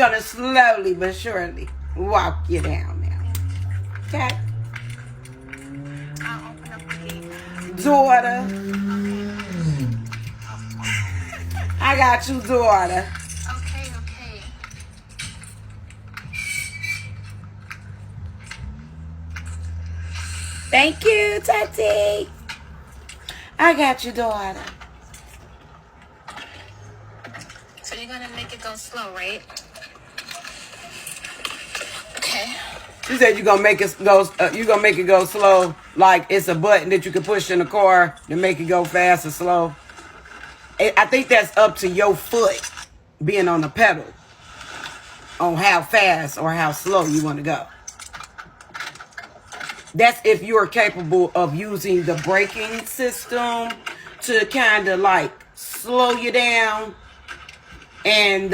gonna slowly but surely walk you down now. Okay? I'll open up the gate. Daughter. I got you, daughter. Okay. Thank you, Tati. I got you, daughter. So you're gonna make it go slow, right? Okay. She said you're gonna make it go slow, like it's a button that you can push in the car to make it go fast or slow. I think that's up to your foot being on the pedal on how fast or how slow you want to go. That's if you're capable of using the braking system to kind of like slow you down, and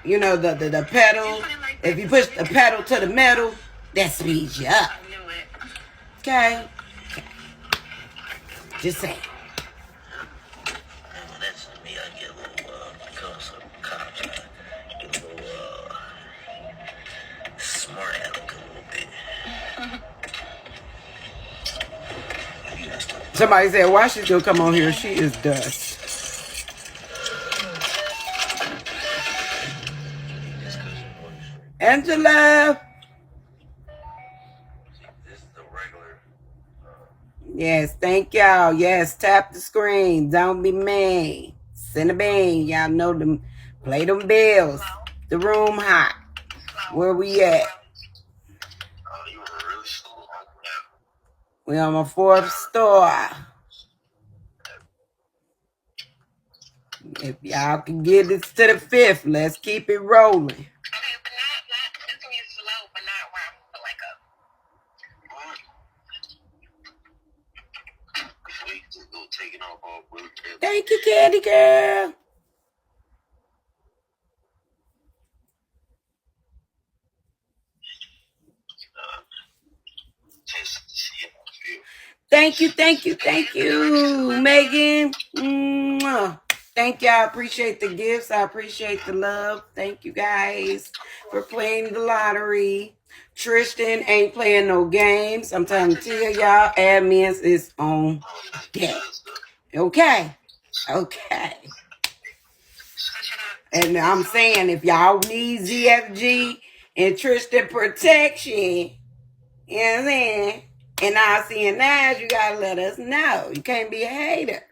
you know the pedal. If you push the pedal to the metal, that speeds you up. I knew it. Okay. Just saying. That's me. I get a little, because of cops, I get a little, smart aleck a little bit. Somebody said, why she still come on here? She is dust. Angela. This is the regular. Yes, thank y'all. Yes, tap the screen. Don't be mean. Send a bean. Y'all know them. Play them bills. The room hot. Where we at? Oh, you were really slow. We on my 4th store. If y'all can get it to the 5th, let's keep it rolling. Okay, but not it's gonna be slow, but not where I'm like We just go taking off all blue. Thank you, Candy Girl. Just to see it. Thank you, Megan. Mwah. Thank y'all. I appreciate the gifts. I appreciate the love. Thank you guys for playing the lottery. Tristan ain't playing no games. I'm trying to tell y'all, admins is on deck. Okay. And I'm saying, if y'all need ZFG and Tristan protection, you know what I'm saying? And I seeing nines, you gotta let us know. You can't be a hater.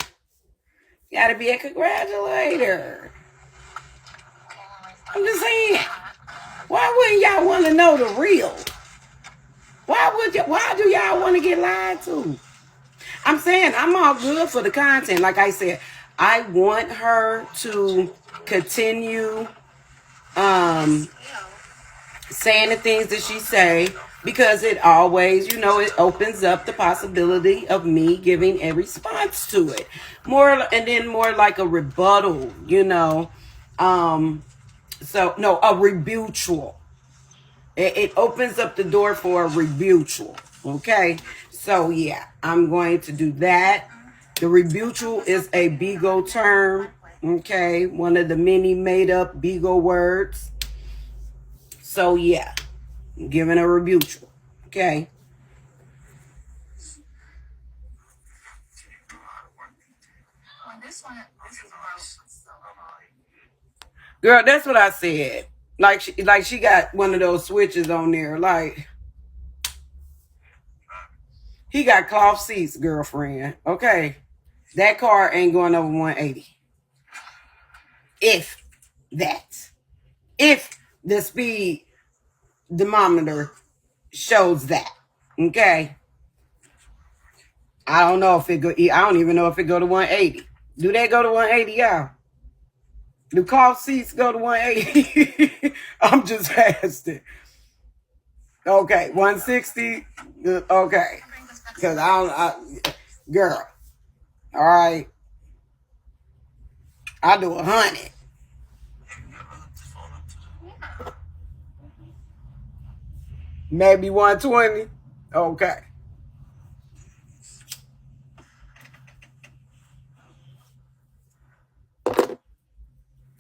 You gotta be a congratulator. I'm just saying. Why wouldn't y'all want to know the real? Why do y'all want to get lied to? I'm saying I'm all good for the content. Like I said, I want her to continue saying the things that she say, because it always, it opens up the possibility of me giving a response to it. More like a rebuttal, a rebuttal. It opens up the door for a rebuttal. Okay. So yeah, I'm going to do that. The rebuttal is a Beagle term. Okay. One of the many made up Beagle words. So yeah, I'm giving a rebuttal. Okay. Girl, that's what I said. Like she got one of those switches on there. Like, he got cloth seats, girlfriend. Okay. That car ain't going over 180. If the speed thermometer shows that. Okay. I don't even know if it go to 180. Do they go to 180, y'all? Do cloth seats go to 180? I'm just asking. Okay, 160. Okay, because girl. All right, I do 100. Maybe 120. Okay.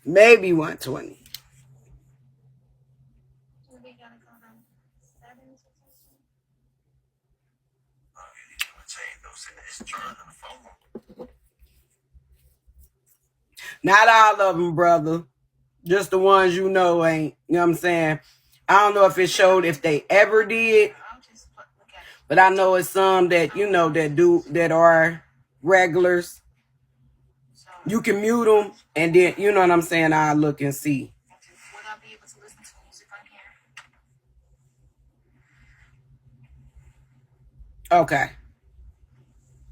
Maybe 120. Not all of them, brother. Just the ones you know ain't. You know what I'm saying? I don't know if it showed if they ever did, but I know it's some that you know that are regulars. You can mute them, and then you know what I'm saying. I'll look and see. Would I be able to listen to music on here? Okay,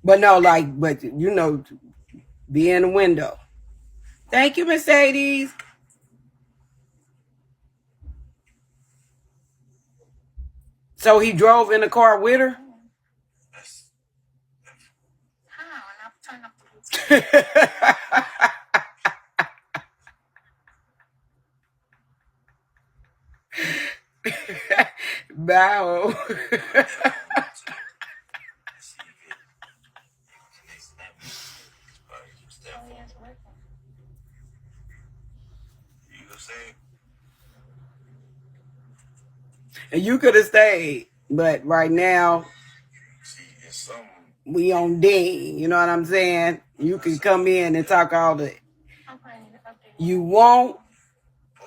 but no, but you know, be in the window. Thank you, Mercedes. So he drove in the car with her. How? And I'll turn up the Bow. And you could have stayed, but right now we on Dean. You know what I'm saying? You can come in and talk all the you want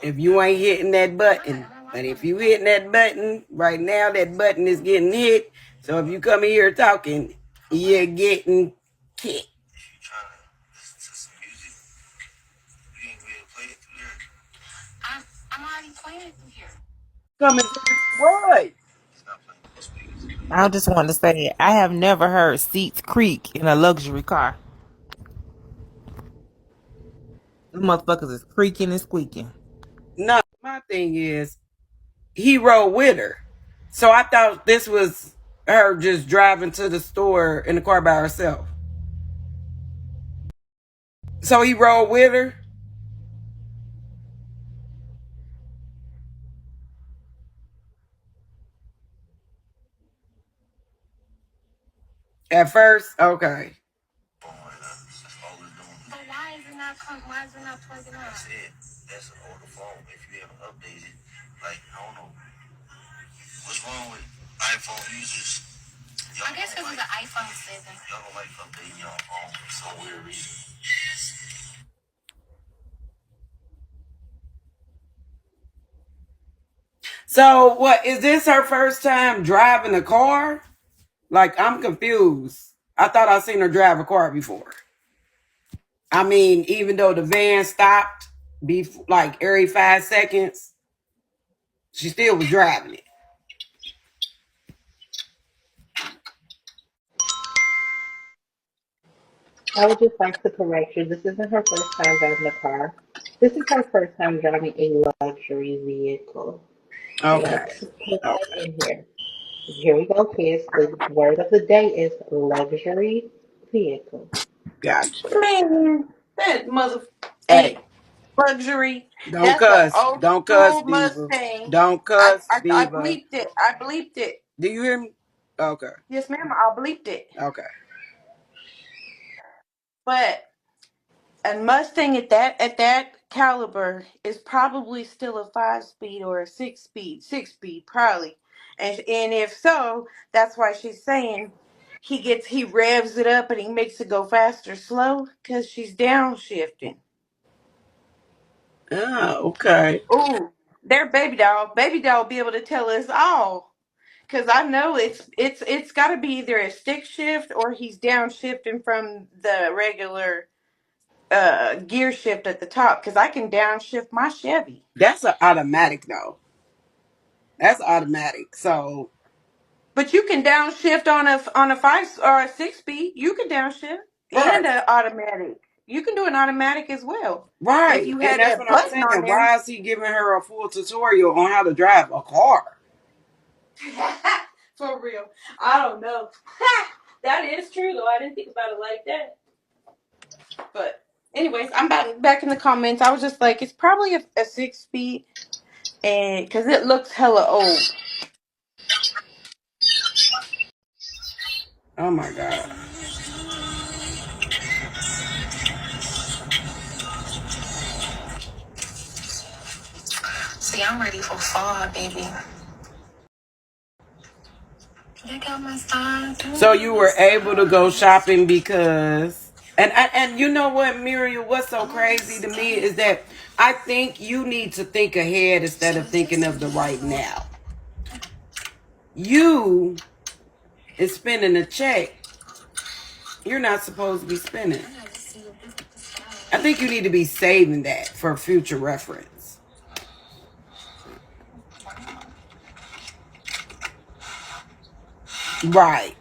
if you ain't hitting that button. But if you hitting that button right now, that button is getting hit. So if you come in here talking, you're getting kicked. I'm already playing it through here. Coming to what? I just want to say I have never heard seats creak in a luxury car. The motherfuckers is creaking and squeaking. No, my thing is he rode with her. So I thought this was her just driving to the store in the car by herself. So he rode with her. At first, okay. But why is it not why is it not plugging up? That's an older phone. If you haven't updated, like I don't know what's wrong with iPhone users. I guess because it's an iPhone 7. Y'all don't like updating your phone for some weird reason. So what is this her first time driving a car? Like I'm confused. I thought I seen her drive a car before. I mean, even though the van stopped like every 5 seconds, she still was driving it. I would just like to correct you. This isn't her first time driving a car. This is her first time driving a luxury vehicle. Okay. Let's put that Okay. in here. Here we go, kids. The word of the day is luxury vehicle. Gotcha. Man, that mother ain't Hey, luxury. don't That's an cuss. old Don't cuss, school Beaver. Mustang. Don't I, cuss, I I Beaver. bleeped it. I bleeped it. Do you hear me? Okay. Yes, ma'am. I bleeped it. Okay. But a Mustang at that caliber is probably still a 5 speed or a 6 speed, 6 speed probably. And if so, that's why she's saying he revs it up and he makes it go faster, slow, because she's downshifting. Ah, okay. Ooh, their baby doll. Baby doll will be able to tell us all. Cause I know it's got to be either a stick shift or he's downshifting from the regular gear shift at the top. Cause I can downshift my Chevy. That's an automatic though. That's automatic. So But you can downshift on a 5 or a 6 speed. You can downshift and right. a automatic. You can do an automatic as well if Right. you And had that's that what I'm button on saying. there. Why is he giving her a full tutorial on how to drive a car? For real, I don't know. That is true though. I didn't think about it like that. But anyways, I'm back in the comments. I was just like, it's probably a 6 speed, and because it looks hella old. Oh my God. See, I'm ready for fall, baby. They got my signs. So you were able to go shopping because, and you know what, Muriel, what's so crazy to me is that I think you need to think ahead instead of thinking of the right now. You is spending a check you're not supposed to be spending. I think you need to be saving that for future reference. Right.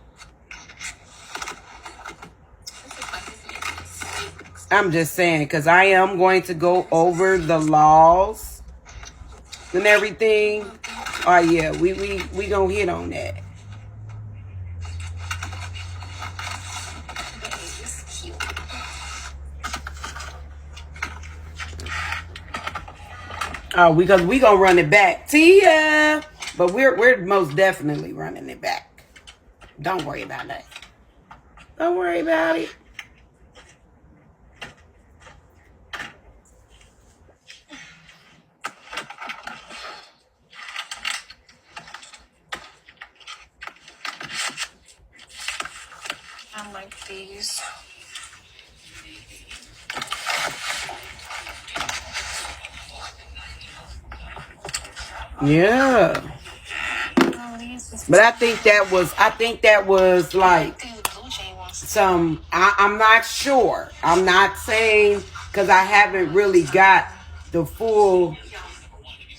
I'm just saying, because I am going to go over the laws and everything. Oh yeah, we gonna hit on that. Oh, because we gonna run it back, Tia. But we're most definitely running it back. Don't worry about that. Don't worry about it. I like these. Yeah. But I think that was like some, I'm not sure. I'm not saying, because I haven't really got the full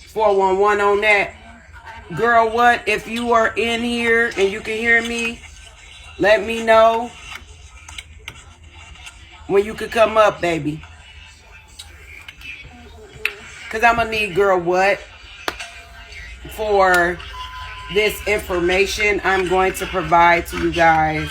411 on that. Girl, what? If you are in here and you can hear me, let me know when you could come up, baby. Because I'm going to need girl, what? For this information I'm going to provide to you guys.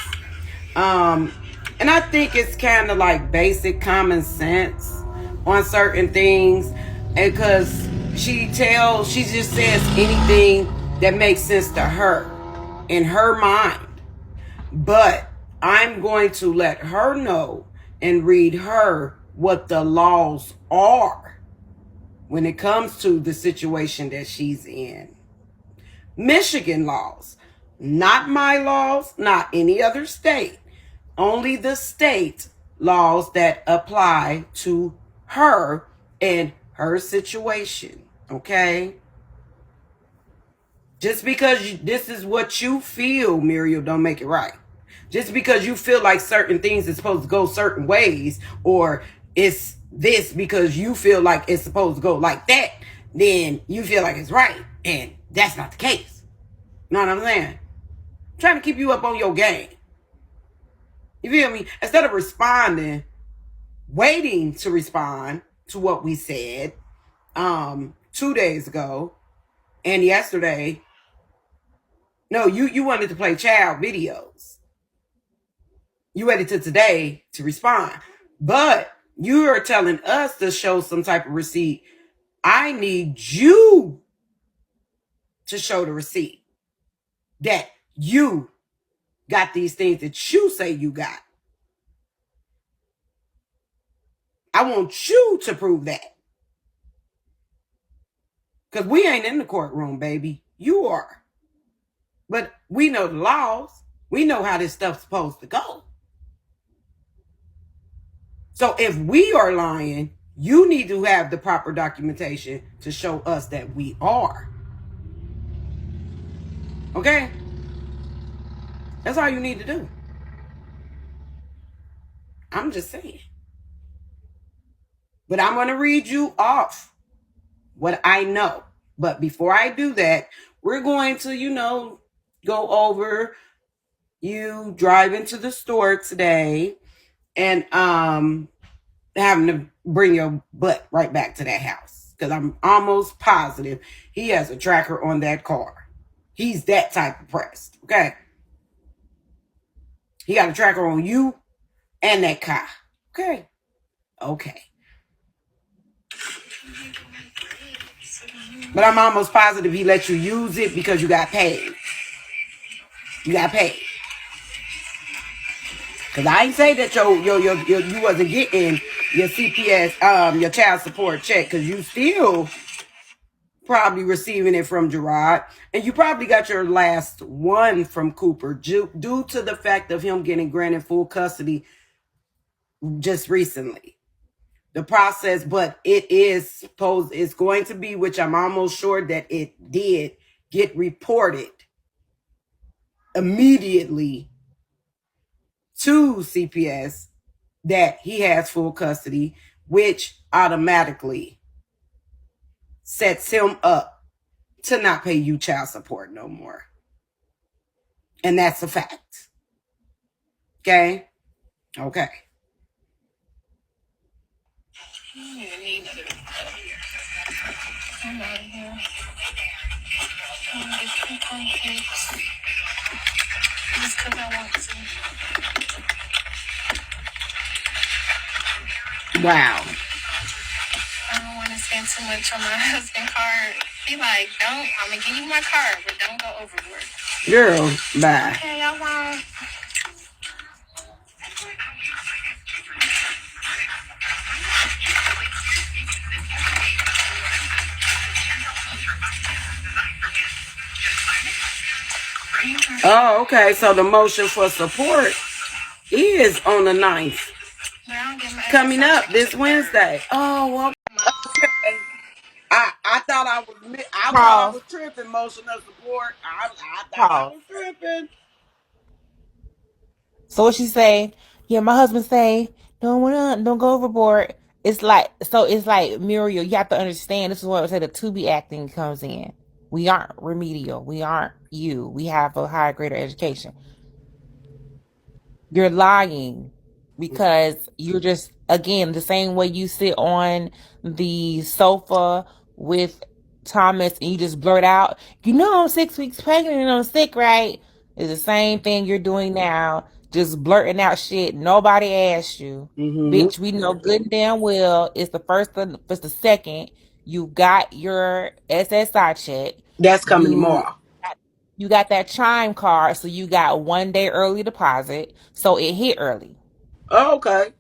And I think it's kind of like basic common sense on certain things. And because she just says anything that makes sense to her in her mind. But I'm going to let her know and read her what the laws are when it comes to the situation that she's in. Michigan laws, not my laws, not any other state, only the state laws that apply to her and her situation, okay? Just because this is what you feel, Muriel, don't make it right. Just because you feel like certain things is supposed to go certain ways, or it's this because you feel like it's supposed to go like that, then you feel like it's right. And that's not the case. You know what I'm saying? I'm trying to keep you up on your game. You feel me? Instead of responding, waiting to respond to what we said 2 days ago and yesterday. No, you wanted to play child videos. You waited till today to respond. But you are telling us to show some type of receipt. I need you to show the receipt that you got these things that you say you got. I want you to prove that. Because we ain't in the courtroom, baby. You are. But we know the laws. We know how this stuff's supposed to go. So if we are lying, you need to have the proper documentation to show us that we are. Okay? That's all you need to do. I'm just saying. But I'm going to read you off what I know. But before I do that, we're going to, go over you driving to the store today and having to bring your butt right back to that house. Because I'm almost positive he has a tracker on that car. He's that type of pressed. Okay? He got a tracker on you and that car. Okay? Okay. But I'm almost positive he let you use it because you got paid. You got paid. Because I ain't say that you wasn't getting your CPS, your child support check, because you still probably receiving it from Gerard, and you probably got your last one from Cooper due to the fact of him getting granted full custody just recently. The process, but it's going to be, which I'm almost sure that it did get reported immediately to CPS that he has full custody, which automatically sets him up to not pay you child support no more. And that's a fact. Okay? Okay. I'm out of here. I'm gonna get some pancakes. Just because I want to. Wow. I don't want to spend too much on my husband's card. He like, don't. I'm gonna give you my card, but don't go overboard. Girl, bye. Okay, I won't. Oh, okay. So the motion for support is on the 9th. Coming up this Wednesday. Oh, okay. I thought I Pause. was tripping. Motion of support. I thought I Pause. was tripping. So what she say? Yeah, my husband say, don't go overboard. It's like Muriel, you have to understand, this is what I say the to be acting comes in. We aren't remedial. We aren't you. We have a higher, greater education. You're lying because you're just, again, the same way you sit on the sofa with Thomas and you just blurt out, I'm 6 weeks pregnant and I'm sick, right? It's the same thing you're doing now, just blurting out shit. Nobody asked you. Mm-hmm. Bitch, we know good and damn well it's the first, it's the second. You got your SSI check. That's coming You tomorrow. you got that chime card, so you got 1 day early deposit, so it hit early. Oh, okay.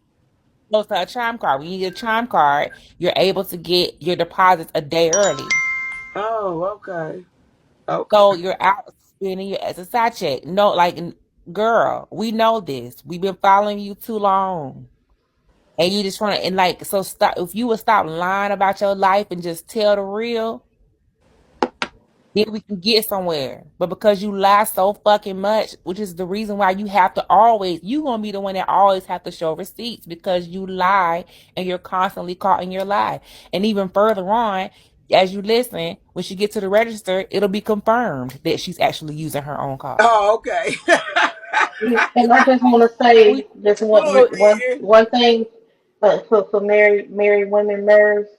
So it's a chime card. When you get a chime card, you're able to get your deposits a day early. Oh, okay. Okay. So you're out spending your SSI check. No, like, girl, we know this. We've been following you too long. And you just want to, and like, so stop. If you would stop lying about your life and just tell the real, then we can get somewhere. But because you lie so fucking much, which is the reason why you have to always, you gonna be the one that always have to show receipts because you lie and you're constantly caught in your lie. And even further on, as you listen, when she gets to the register, it'll be confirmed that she's actually using her own card. Oh, okay. And I just want to We say just Boy, man. one thing for married women nerves.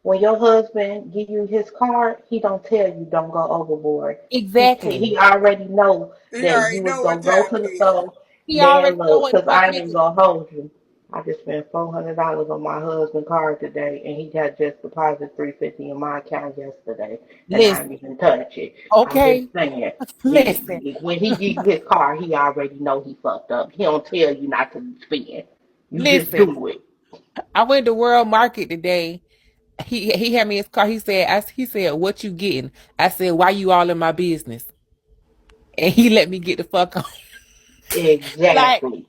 When your husband give you his card, he don't tell you don't go overboard. exactly. He already know You that already you was know what gonna go time to it the is. store. He Man, already know look, what the cause fuck I it ain't is. gonna hold you. I just spent $400 on my husband's card today, and he had just deposited $350 in my account yesterday, and I didn't Listen, even touch it. I'm just okay? saying, Listen, when he give you his car, he already know he fucked up. He don't tell you not to spend. You just listen. do it. I went to World Market today. He had me his car. He said, what you getting? I said, why you all in my business? And he let me get the fuck on. Like, Exactly.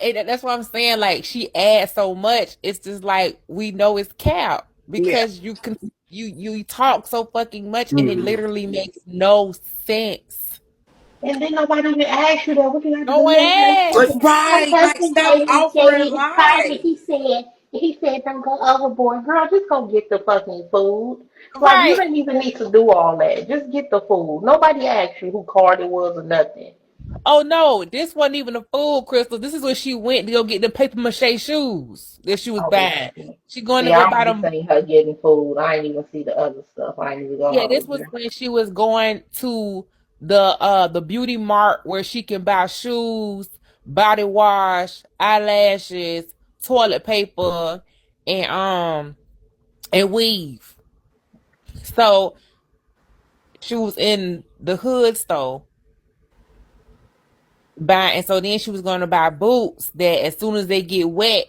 and that's what I'm saying. Like, she adds so much. It's just like we know it's cap Yeah. because you talk so fucking much and it Mm-hmm. literally makes no sense. And then nobody even asked you that. What you got to No do one next? But asked. My right, like husband stop gave me offering his card and lies. he said don't go overboard. Girl, just go get the fucking food. Like you Right. didn't even need to do all that. Just get the food. Nobody asked you who card it was or nothing. Oh no, this wasn't even a fool, Crystal. This is where she went to go get the paper mache shoes that she was Oh well, buying. She going to see, go I buy only them. seen her getting food. I ain't even see the other stuff. I ain't even go Yeah, this hold was you. when she was going to the beauty mart where she can buy shoes, body wash, eyelashes, toilet paper, and weave. So she was in the hood store buying, and so then she was going to buy boots that as soon as they get wet,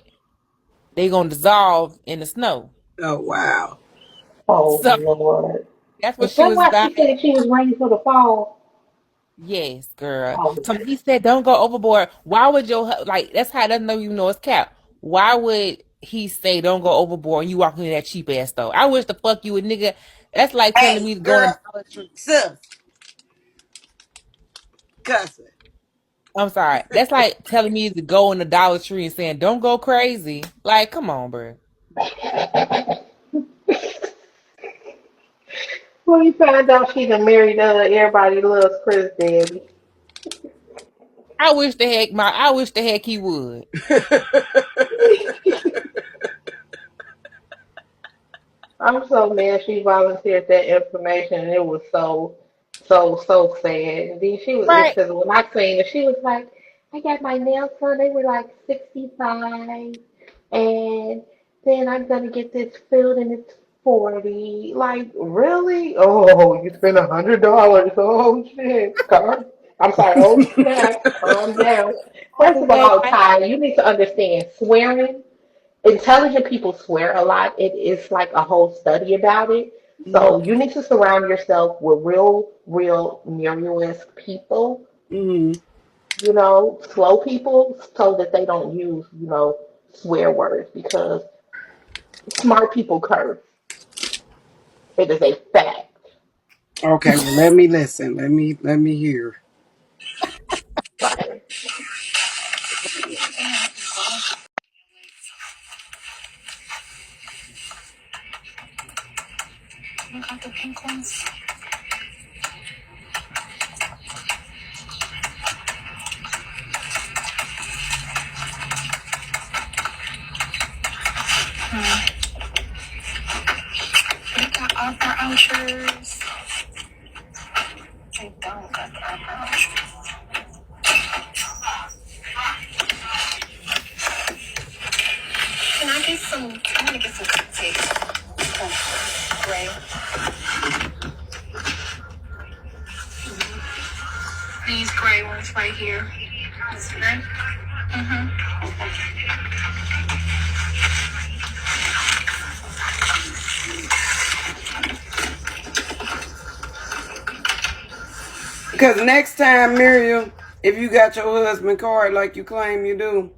they gonna dissolve in the snow. Oh So Lord. That's what Is she that was why about. she said she was ready for the fall? Yes, girl. Oh, So he said, "Don't go overboard." Why would like? That's how it doesn't know you know it's cap. Why would he say, "Don't go overboard"? And you walking in that cheap ass store? I wish the fuck you would, nigga. That's like telling Hey, me to go in girl, a Dollar Tree. sis, cousin. I'm sorry. That's like telling me to go in the Dollar Tree and saying, "Don't go crazy." Like, come on, bro. well, you found out she done married everybody loves Chris Daddy. I wish the heck he would. I'm so mad she volunteered that information and it was so sad. And then she was, Right. because when I seen it, she was like, I got my nails done, they were like 65 and then I'm gonna get this filled and it's 40. Like, really? Oh, you spent $100. Oh shit. I'm sorry, oh snap, calm down. First of Well, all, Ty, you need to understand swearing. Intelligent people swear a lot. It is like a whole study about it. So you need to surround yourself with real Muriel-esque people, Mm-hmm. slow people, so that they don't use, swear words because smart people curse. It is a fact. Okay, well, let me listen. Let me hear. Right. You got the pink ones? They got offer vouchers. They don't got the offer vouchers. Can I get some? I want to get some cupcakes. Oh, gray. These gray ones right here. This gray. Mm-hmm. Because next time, Miriam, if you got your husband card like you claim you do,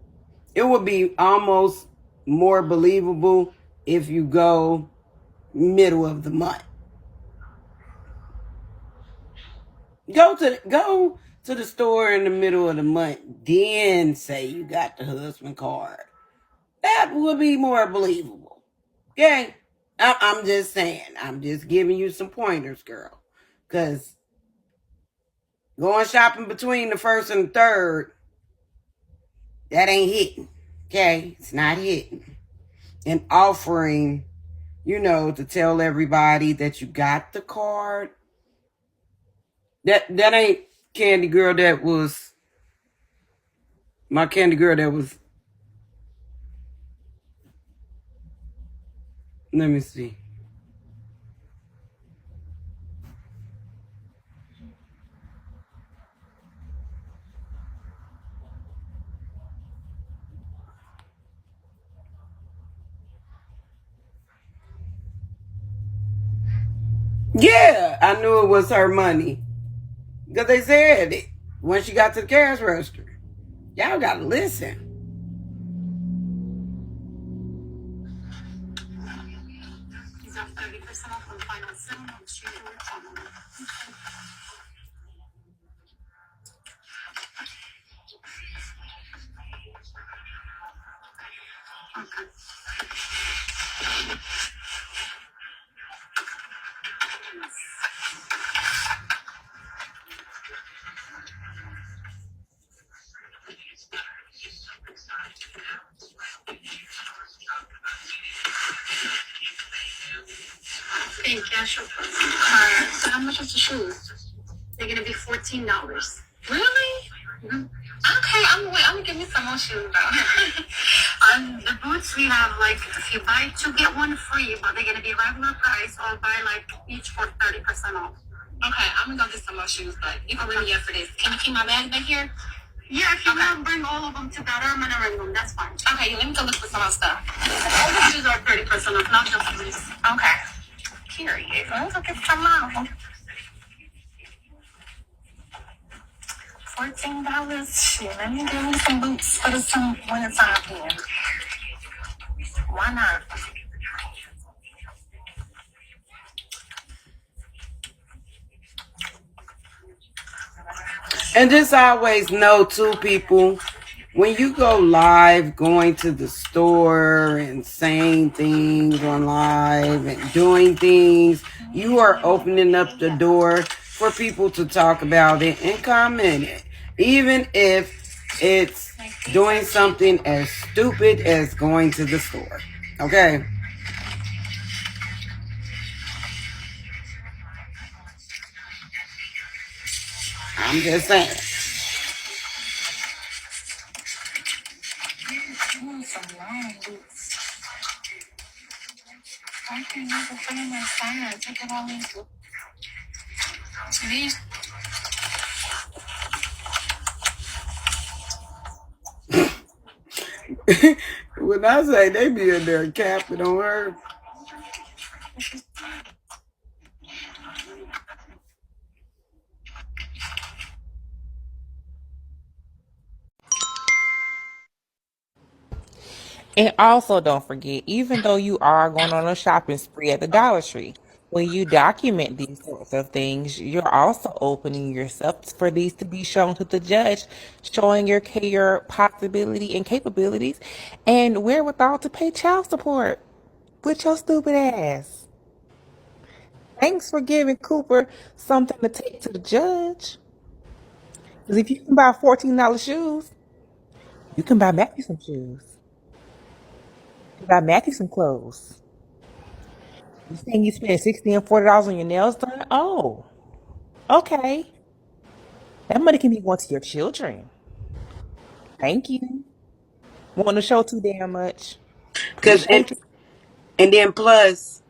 it would be almost more believable if you go middle of the month. Go to the store in the middle of the month, then say you got the husband card. That would be more believable. Okay? I'm just saying. I'm just giving you some pointers, girl. Because going shopping between the first and the third, that ain't hitting. Okay? It's not hitting. And offering, to tell everybody that you got the card. That ain't Candy Girl that was my Candy Girl that was, let me see. Yeah, I knew it was her money. Because they said it when she got to the cash register. Y'all gotta listen. These are 30% off on final sale. I'm sure you were talking. Thank you. So how much is the shoes? They're gonna be $14. Really? Mm-hmm. Okay, I'm gonna give you some more shoes though. On the boots we have like if you buy two get one free, but they're gonna be regular price or buy like each for 30% off. Okay, I'm gonna go get some more shoes, but you can ring me up for this. Can you keep my bag back here? Yeah, if you want to bring all of them together, I'm gonna ring them. That's fine. Okay, let me go look for some more stuff. All the shoes are 30% off, not just these. Okay. Period. Let's look at some more. $14. Shit, let me get me some boots for the some wintertime here. Why not? And just always know too, people, when you go live, going to the store and saying things on live and doing things, you are opening up the door for people to talk about it and comment it. Even if it's doing something as stupid as going to the store. Okay? I'm just saying. Some long boots. I can't even find my size. Look at all these. When I say they be in there capping on her, And also, don't forget, even though you are going on a shopping spree at the Dollar Tree, when you document these sorts of things, you're also opening yourself for these to be shown to the judge, showing your possibility and capabilities and wherewithal to pay child support with your stupid ass. Thanks for giving Cooper something to take to the judge. Because if you can buy $14 shoes, you can buy Matthew some shoes. You can buy Matthew some clothes. You saying you spend 60 and $40 on your nails done? Oh, okay. That money can be going to your children. Thank you. Want to show too damn much. because Appreciate you. and then plus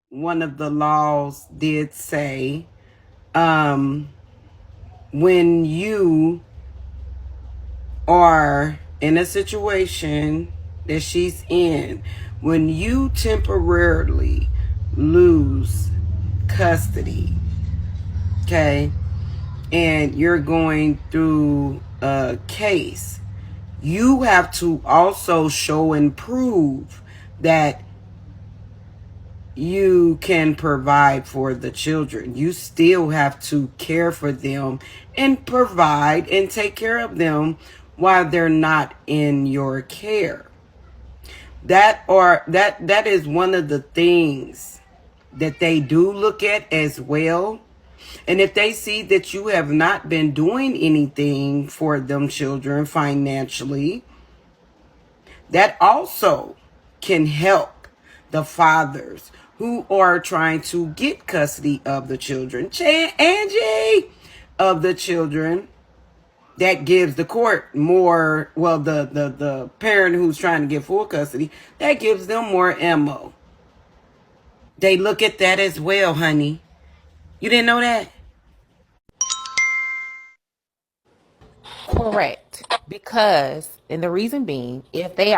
one of the laws did say um when you are in a situation that she's in, when you temporarily lose custody, okay, and you're going through a case, you have to also show and prove that you can provide for the children. You still have to care for them and provide and take care of them while they're not in your care. That is one of the things that they do look at as well. And if they see that you have not been doing anything for them children financially, that also can help the fathers who are trying to get custody of the children. Angie, of the children, that gives the court more, well, the parent who's trying to get full custody, that gives them more ammo. They look at that as well, honey. You didn't know that? Correct. Because, and the reason being, if they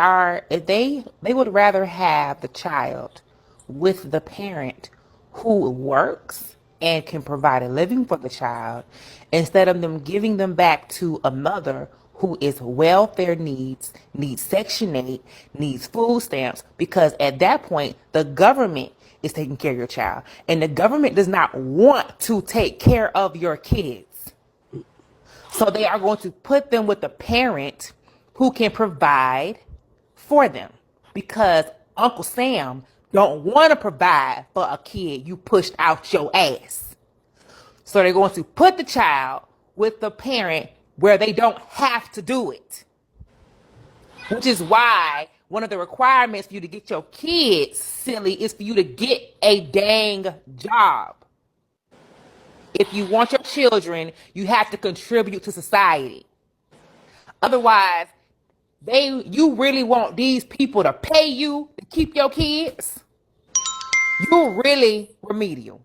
would rather have the child with the parent who works and can provide a living for the child instead of them giving them back to a mother who is welfare needs Section 8, needs food stamps, because at that point, the government is taking care of your child. And the government does not want to take care of your kids. So they are going to put them with a parent who can provide for them because Uncle Sam don't want to provide for a kid you pushed out your ass. So they're going to put the child with the parent where they don't have to do it. Which is why one of the requirements for you to get your kids, silly, is for you to get a dang job. If you want your children, you have to contribute to society. Otherwise, you really want these people to pay you to keep your kids? You're really remedial.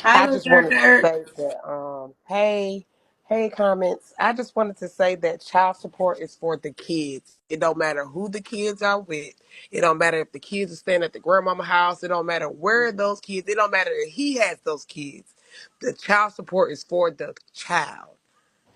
Hi, I just Mr. wanted to Dirk. say that, hey, Hey, comments. I just wanted to say that child support is for the kids. It don't matter who the kids are with. It don't matter if the kids are staying at the grandmama house. It don't matter where those kids. It don't matter if he has those kids. The child support is for the child,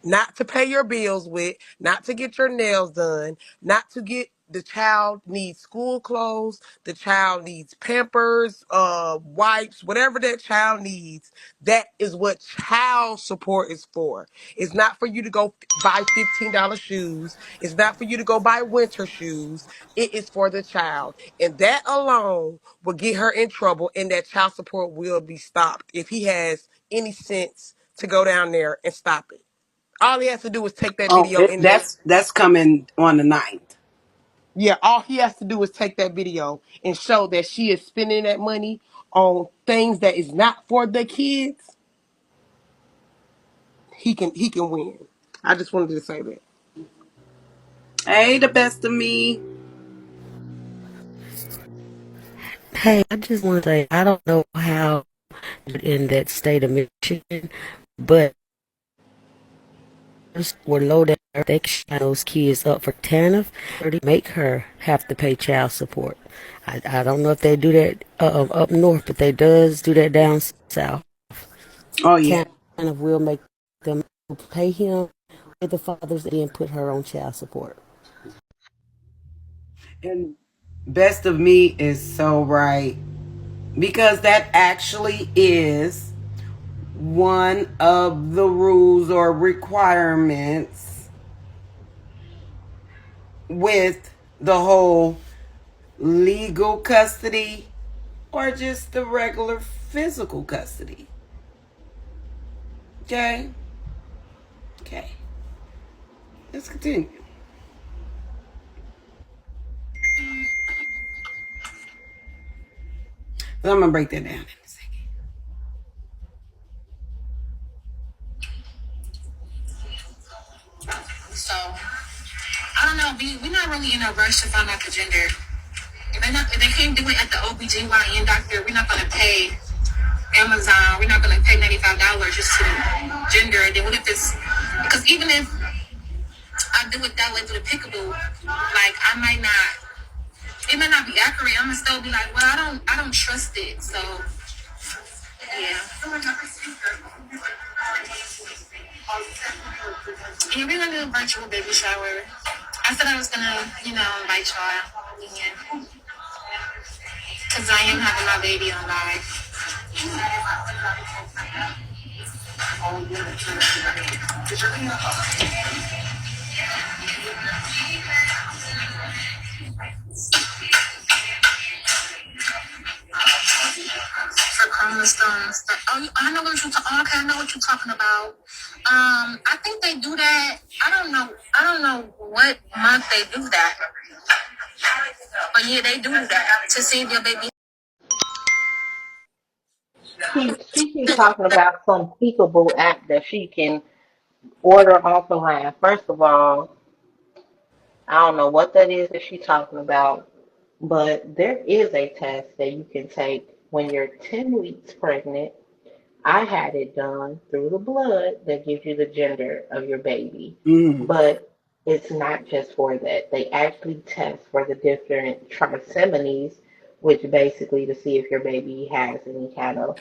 not to pay your bills with, not to get your nails done, not to get the child needs school clothes, the child needs Pampers, wipes, whatever that child needs. That is what child support is for. It's not for you to go buy $15 shoes. It's not for you to go buy winter shoes. It is for the child. And that alone will get her in trouble, and that child support will be stopped if he has any sense to go down there and stop it. All he has to do is take that Oh, video and that's coming on the 9th. yeah, all he has to do is take that video and show that she is spending that money on things that is not for the kids. He can win. I just wanted to say that. Hey, the best of me. Hey, I just want to say I don't know how in that state of Michigan, but were low down. They can sign those kids up for TANF, make her have to pay child support. I don't know if they do that up north, but they does do that down south. Oh yeah. TANF will make them pay him with the fathers and then put her on child support. And best of me is so right, because that actually is one of the rules or requirements with the whole legal custody or just the regular physical custody. Okay? Okay. Let's continue. So I'm going to break that down in a second. So I don't know. We're not really in a rush to find out the gender. If they can't do it at the OBGYN doctor, we're not gonna pay Amazon. We're not gonna pay $95 just to gender. And then what if it's because even if I do it that way through the pickable, like I might not. It might not be accurate. I'm gonna still be like, well, I don't trust it. So yeah. Yeah, we're gonna do a virtual baby shower. I said I was gonna, invite y'all again. Because I am having my baby on live. For chromosomes. Oh, I know what you're talking. Okay, I know what you're talking about. I think they do that. I don't know. I don't know what month they do that. But yeah, they do that to see if your baby. She keeps talking about some peekaboo app that she can order offline. First of all, I don't know what that is that she's talking about, but there is a test that you can take when you're 10 weeks pregnant. I had it done through the blood that gives you the gender of your baby, Mm. but it's not just for that. They actually test for the different trisomies, which basically to see if your baby has any kind of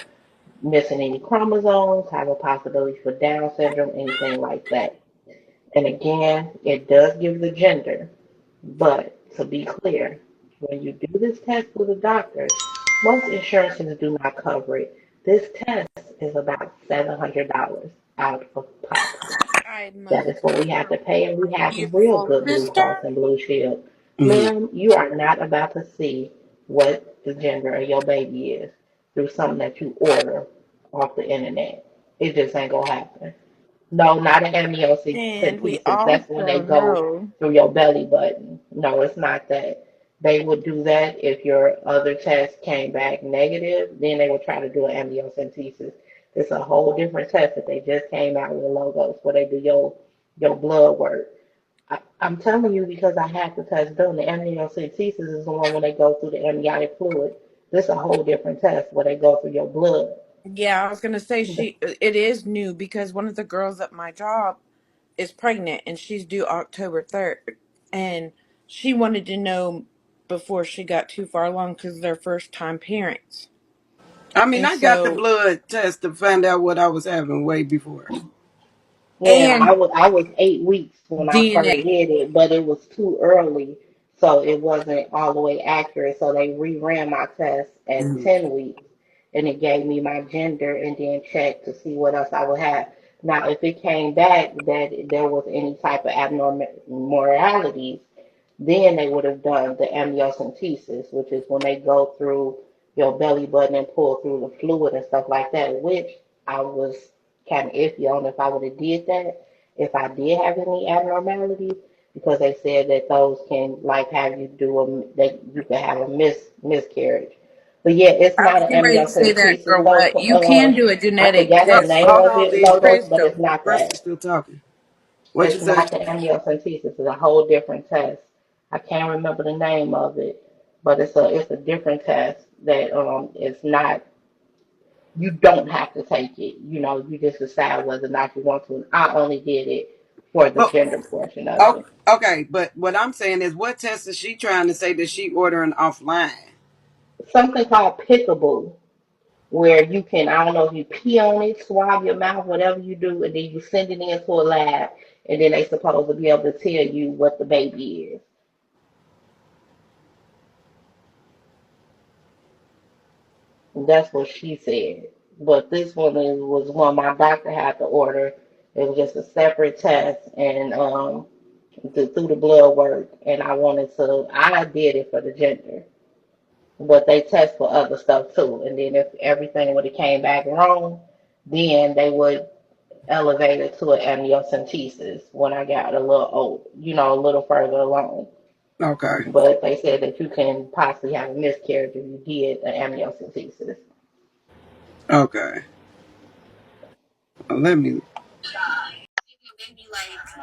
missing any chromosomes, have a possibility for Down syndrome, anything like that. And again, it does give the gender, but to be clear, when you do this test with a doctor, most insurances do not cover it. This test is about $700 out of pocket. All right, That my is what we have to pay, and we have real beautiful good Blue Cross sister. and Blue Shield. Mm. Ma'am, you are not about to see what the gender of your baby is through something that you order off the internet. It just ain't gonna happen. No, not an And we amniocentesis. That's when they also go know through your belly button. No, it's not that. They would do that if your other test came back negative. Then they would try to do an amniocentesis. It's a whole different test that they just came out with logos where they do your blood work. I'm telling you because I had the test done. The amniocentesis is the one when they go through the amniotic fluid. This is a whole different test where they go through your blood. Yeah, I was gonna say it is new because one of the girls at my job is pregnant and she's due October 3rd, and she wanted to know before she got too far along because they're first time parents. I mean, And I got the so, blood test to find out what I was having way before. Yeah, and I was 8 weeks when I first DNA. did it, but it was too early, so it wasn't all the way accurate. So they reran my test at Mm. 10 weeks, and it gave me my gender, and then checked to see what else I would have. Now, if it came back that there was any type of abnormalities, then they would have done the amniocentesis, which is when they go through your belly button and pull through the fluid and stuff like that, which I was kind of iffy on if I would have did that, if I did have any abnormalities, because they said that those can like have you do that you could have a miscarriage. But yeah, it's I was not an getting ready to say that, amniocentesis girl. What you can local. do a I genetic forgot the test, name Hold of on, it, D. locals, but Crystal. it's not Crystal's that. still talking. What you It's say? not the amniocentesis. It's a whole different test. I can't remember the name of it, but it's a different test that it's not. You don't have to take it. You know, you just decide whether or not you want to. And I only did it for the But gender portion of oh, it. okay, but what I'm saying is, what test is she trying to say that she ordering offline? Something called pickable, where you can, I don't know if you pee on it, swab your mouth, whatever you do, and then you send it into a lab, and then they supposed to be able to tell you what the baby is. That's what she said. But this one was one my doctor had to order. It was just a separate test and through the blood work. And I did it for the gender. But they test for other stuff too. And then if everything would have came back wrong, then they would elevate it to an amniocentesis when I got a little old, a little further along. Okay, But they said that you can possibly have a miscarriage if you did an amniocentesis. okay. Well, let me. Baby, like,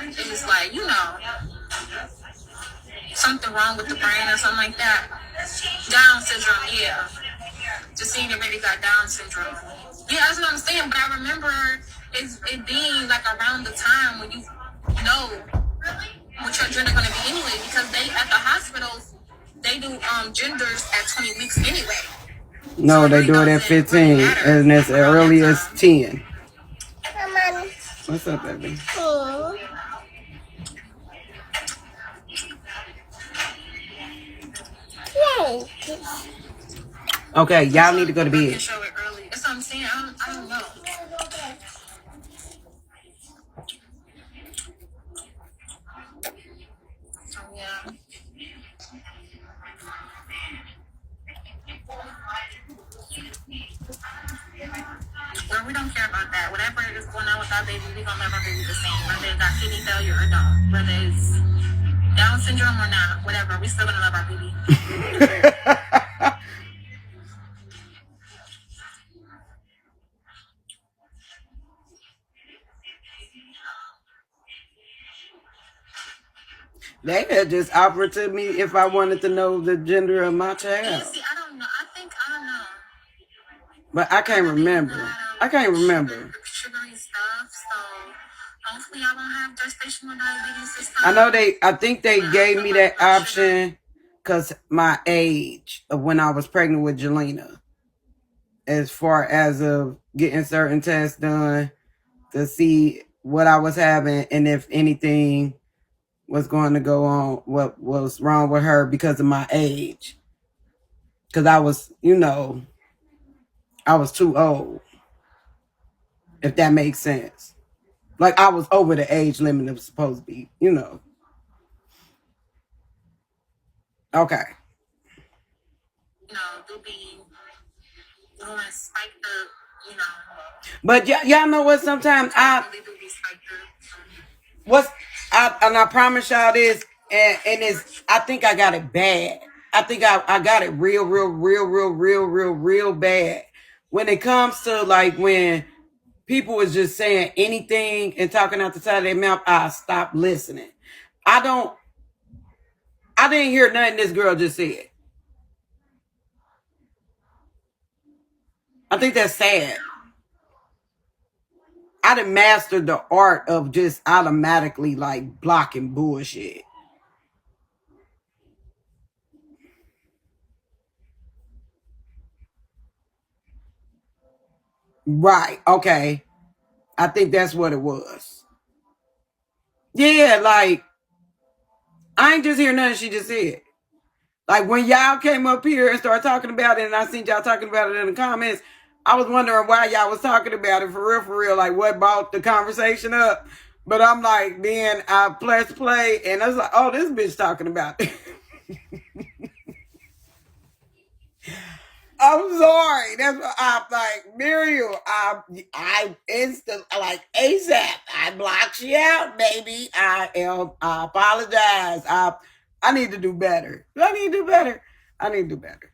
it's like, something wrong with the brain or something like that. Down syndrome, yeah. Just seeing your baby got Down syndrome. Yeah, that's what I'm saying. But I remember it being like around the time when you know what your gender gonna be anyway, because they at the hospitals they do genders at 20 weeks anyway. So No, it they really do it at doesn't really 15, matter and it's as around that early as time. 10. What's up, baby? Okay, y'all need to go to I can bed. show it early. That's what I'm saying. I don't know. So yeah. Well, we don't care about that. Whatever is going on with our baby, we gonna love our baby the same. Whether it got kidney failure or don't. Whether it's Down syndrome or not. Whatever. We still gonna love our baby. They had just offered to me if I wanted to know the gender of my Yeah, child. see, I don't know. I don't know. But I I can't really eat a remember. lot I can't of remember. sugary stuff, so hopefully I won't have gestational diabetes this I know time. I think they But I gave feel me like that blood sugar. option because my age of when I was pregnant with Jelena, as far as of getting certain tests done to see what I was having and if anything was going to go on, what was wrong with her because of my age. Because I was, I was too old, if that makes sense. Like I was over the age limit it was supposed to be. Okay. They'll be going spiked up, you know. But y'all know what? Sometimes Really do be spiked up. what's and I promise y'all this, and it's I think I got it bad. I think I got it real bad. When it comes to like when people was just saying anything and talking out the side of their mouth, I stopped listening. I didn't hear nothing this girl just said. I think that's sad. I done mastered the art of just automatically like blocking bullshit. Right. Okay. I think that's what it was. Yeah, like I ain't just hear nothing she just said. Like when y'all came up here and started talking about it, and I seen y'all talking about it in the comments, I was wondering why y'all was talking about it for real, like what brought the conversation up. But I'm like, then I pressed play, and I was like, oh, this bitch talking about it. I'm sorry. That's what I'm like, Muriel. I instant like ASAP. I blocked you out, baby. I apologize. I need to do better. I need to do better. I need to do better.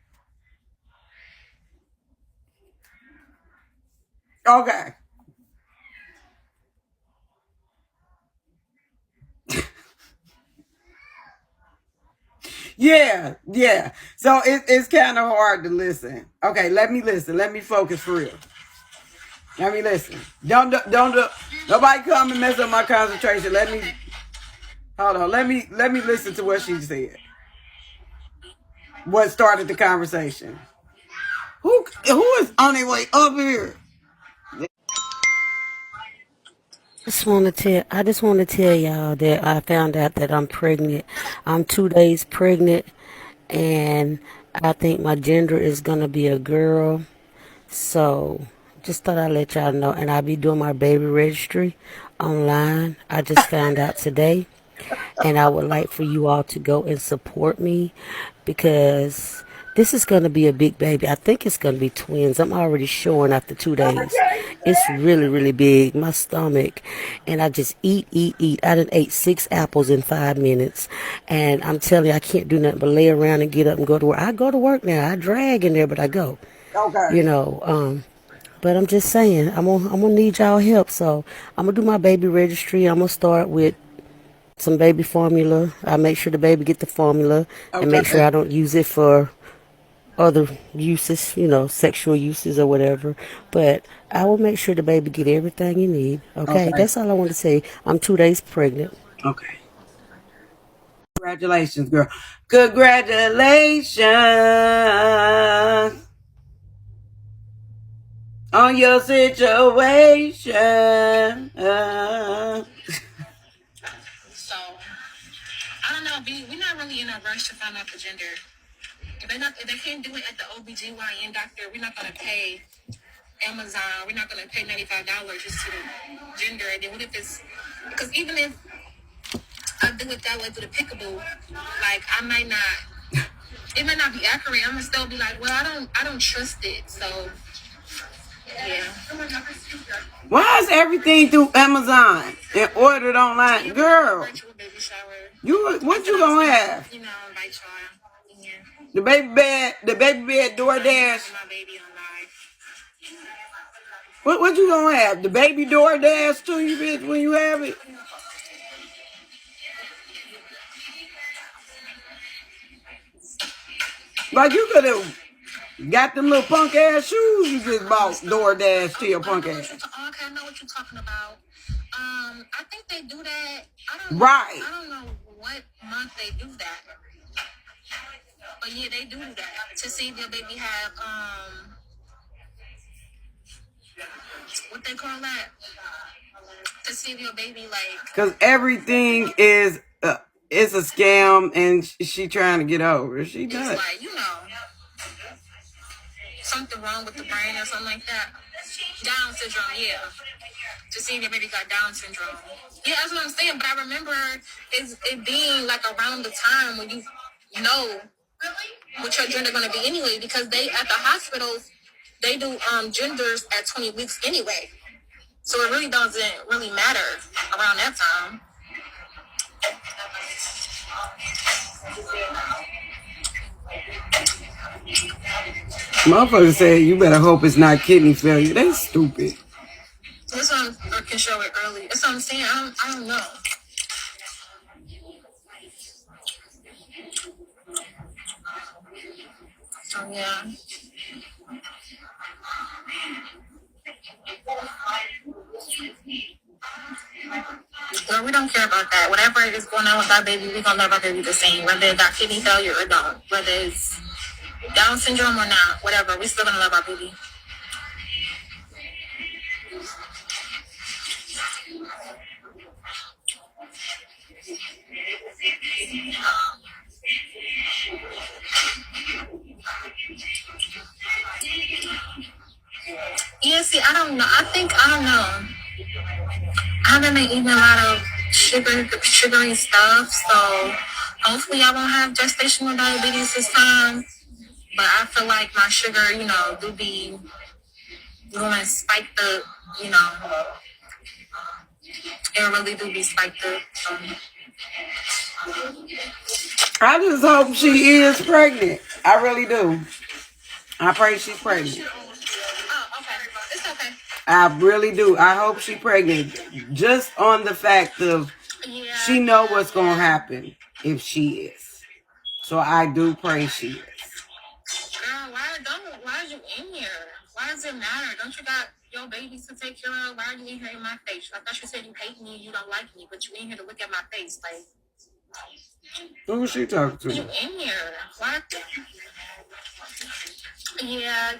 Okay. Yeah, yeah. So it's kind of hard to listen. Okay, let me listen. Let me focus for real. Let me listen. Don't nobody come and mess up my concentration. Let me hold on. Let me listen to what she said. What started the conversation? Who is on their way up here? I just want to tell y'all that I found out that I'm pregnant. I'm 2 days pregnant, and I think my gender is gonna be a girl. So just thought I'd let y'all know, and I'll be doing my baby registry online. I just found out today, and I would like for you all to go and support me because this is going to be a big baby. I think it's going to be twins. I'm already showing after 2 days. It's really, really big. My stomach, and I just eat. I done ate 6 apples in 5 minutes, and I'm telling you, I can't do nothing but lay around and get up and go to work. I go to work now. I drag in there, but I go. Okay. You know, but I'm just saying, I'm gonna need y'all help. So I'm gonna do my baby registry. I'm gonna start with some baby formula. I make sure the baby get the formula and make sure Okay. I don't use it for other uses, sexual uses or whatever. But I will make sure the baby get everything you need. Okay, Okay. that's all I want to say. I'm 2 days pregnant. Okay. Congratulations, girl. Congratulations on your situation. So I don't know, B. We're not really in a rush to find out the gender. If they can't do it at the OBGYN doctor, we're not gonna pay Amazon. We're not gonna pay $95 just to the gender. And then what if it's because even if I do it that way through the pickable, like I might not. It might not be accurate. I'm gonna still be like, well, I don't trust it. So yeah. Why is everything through Amazon and ordered online, girl? Virtual baby shower. What you gonna have? Invite y'all. Yeah. The baby bed DoorDash. My baby on live. What you gonna have? The baby DoorDash to you, bitch, when you have it? Like you could have got them little punk ass shoes you just bought DoorDash to your punk ass. Okay, I know what you're talking about. I think they do that. Right. I don't know what month they do that. But yeah, they do that to see if your baby have what they call that? To see if your baby like Because everything is it's a scam and she trying to get over. She does. it's like, something wrong with the brain or something like that. Down syndrome, yeah. To see if your baby got Down syndrome. Yeah, that's what I'm saying. But I remember it being like around the time when you know what your gender gonna be anyway, because they at the hospitals they do genders at 20 weeks anyway. So it really doesn't really matter around that time. Motherfucker said you better hope it's not kidney failure. They stupid. This one or can show it early. That's what I'm saying. I don't know. So yeah. don't care about that. Whatever is going on with our baby, we're gonna love our baby the same, whether it got kidney failure or don't, whether it's Down syndrome or not, whatever. We still gonna love our baby. Yeah, see, I don't know. I don't know. I haven't been eating a lot of sugary stuff, so hopefully I won't have gestational diabetes this time. But I feel like my sugar, do be going spiked up, it really do be spiked up. So. I just hope she is pregnant. I really do. I pray she's pregnant. Oh, okay. It's okay. I really do. I hope she's pregnant. Just on the fact of she know what's going to happen if she is. So I do pray she is. Girl, why are you in here? Why does it matter? Don't you got your babies to take care of? Why are you in here in my face? I thought you said you hate me and you don't like me, but you in here to look at my face. Like, who is she talking to? You in here? What? Yeah.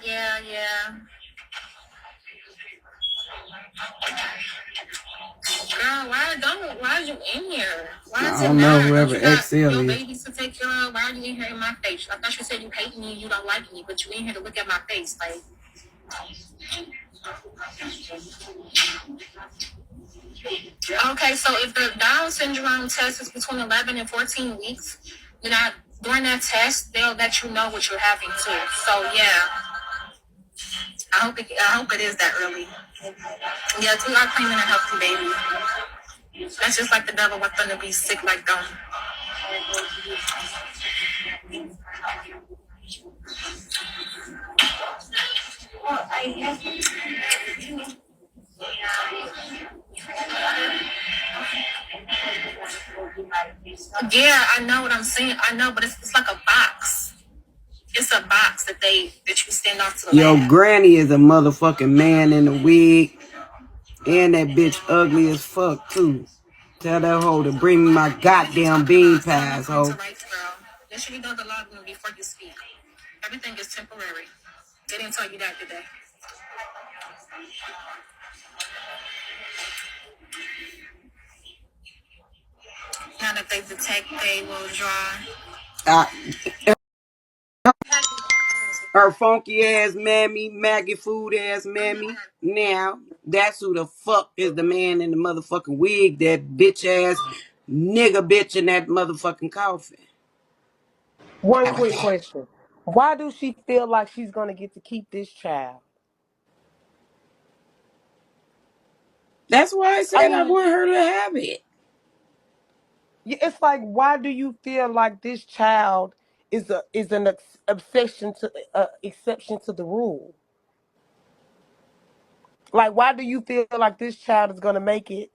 Girl, why are you in here? Why does it matter? Whoever XL your is. babies to take care of. Why are you in here in my face? I thought you said you hate me and you don't like me, but you in here to look at my face. Like, okay, so if the Down syndrome test is between 11 and 14 weeks, then during that test, they'll let you know what you're having too. So yeah, I hope it is that early. Yeah, we are claiming a healthy baby. That's just like the devil was gonna be sick like them. Yeah, I know what I'm saying. I know, but it's like a box. It's a box that you send off to the Yo, lab. Granny is a motherfucking man in a wig. And that bitch ugly as fuck, too. Tell that hoe to bring me my goddamn bean pies, hoe. They should be done the login before you speak. Everything is temporary. They didn't tell you that today. Now that they detect, they will draw. Her funky ass mammy, Maggie food ass mammy. Now, that's who the fuck is the man in the motherfucking wig, that bitch ass nigga bitch in that motherfucking coffin. One quick question. Why do she feel like she's going to get to keep this child? That's why I I said I mean, want her to have it. it's like, why do you feel like this child is an exception to the rule? Like, why do you feel like this child is going to make it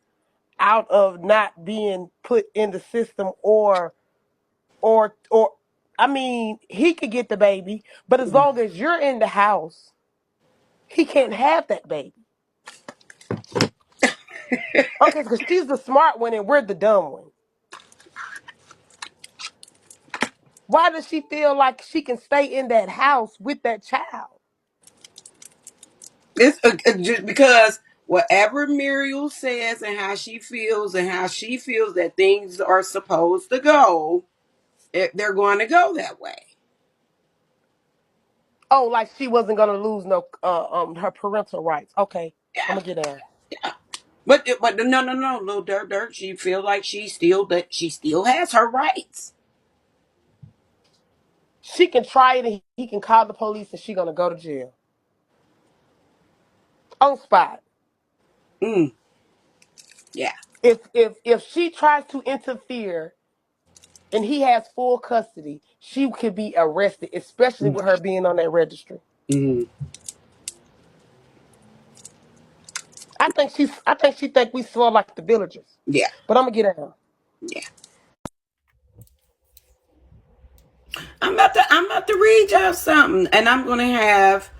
out of not being put in the system or I mean, he could get the baby, but as long as you're in the house, he can't have that baby. Okay, because she's the smart one and we're the dumb one. Why does she feel like she can stay in that house with that child? It's just because whatever Muriel says and how she feels that things are supposed to go, they're going to go that way. Oh, like she wasn't gonna lose no her parental rights. Okay, I'm Yeah, gonna get down. yeah. But no, little dirt. She feels like she still has her rights. She can try it and he can call the police and she gonna go to jail on spot. Yeah, If she tries to interfere and he has full custody, she could be arrested, especially with her being on that registry. mm. I think she think we slow like the villagers. Yeah, But I'm gonna get down. yeah. I'm about to read y'all something, and I'm gonna have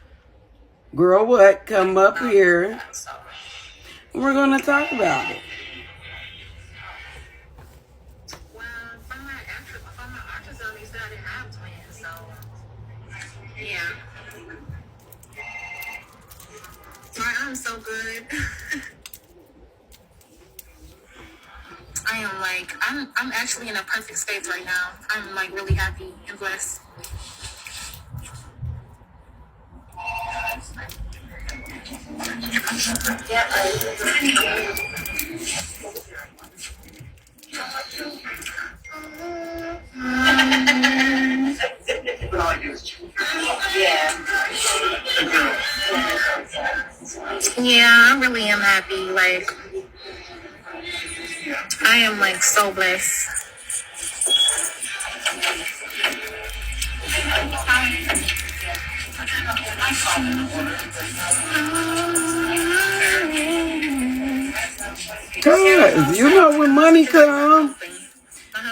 Girl What come up here. We're gonna talk about it. I'm so good. I am like, I'm actually in a perfect space right now. I'm like really happy and blessed. Yeah, I really am happy. Like, I am like so blessed. Cause you know when money comes,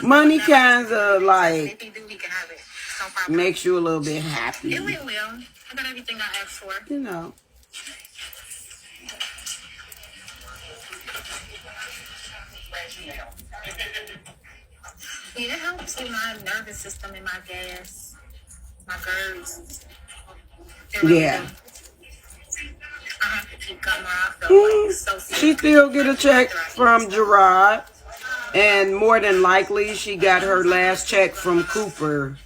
money kinds of like If you do, we can have it. No problem. makes you a little bit happy. It will. I got everything I asked for. You know. Yeah, it helps with my nervous system and my gas, my GERDs. It really Yeah. do. I have to keep going. I feel like so sick. She still get a check from Gerard. And more than likely, she got her last check from Cooper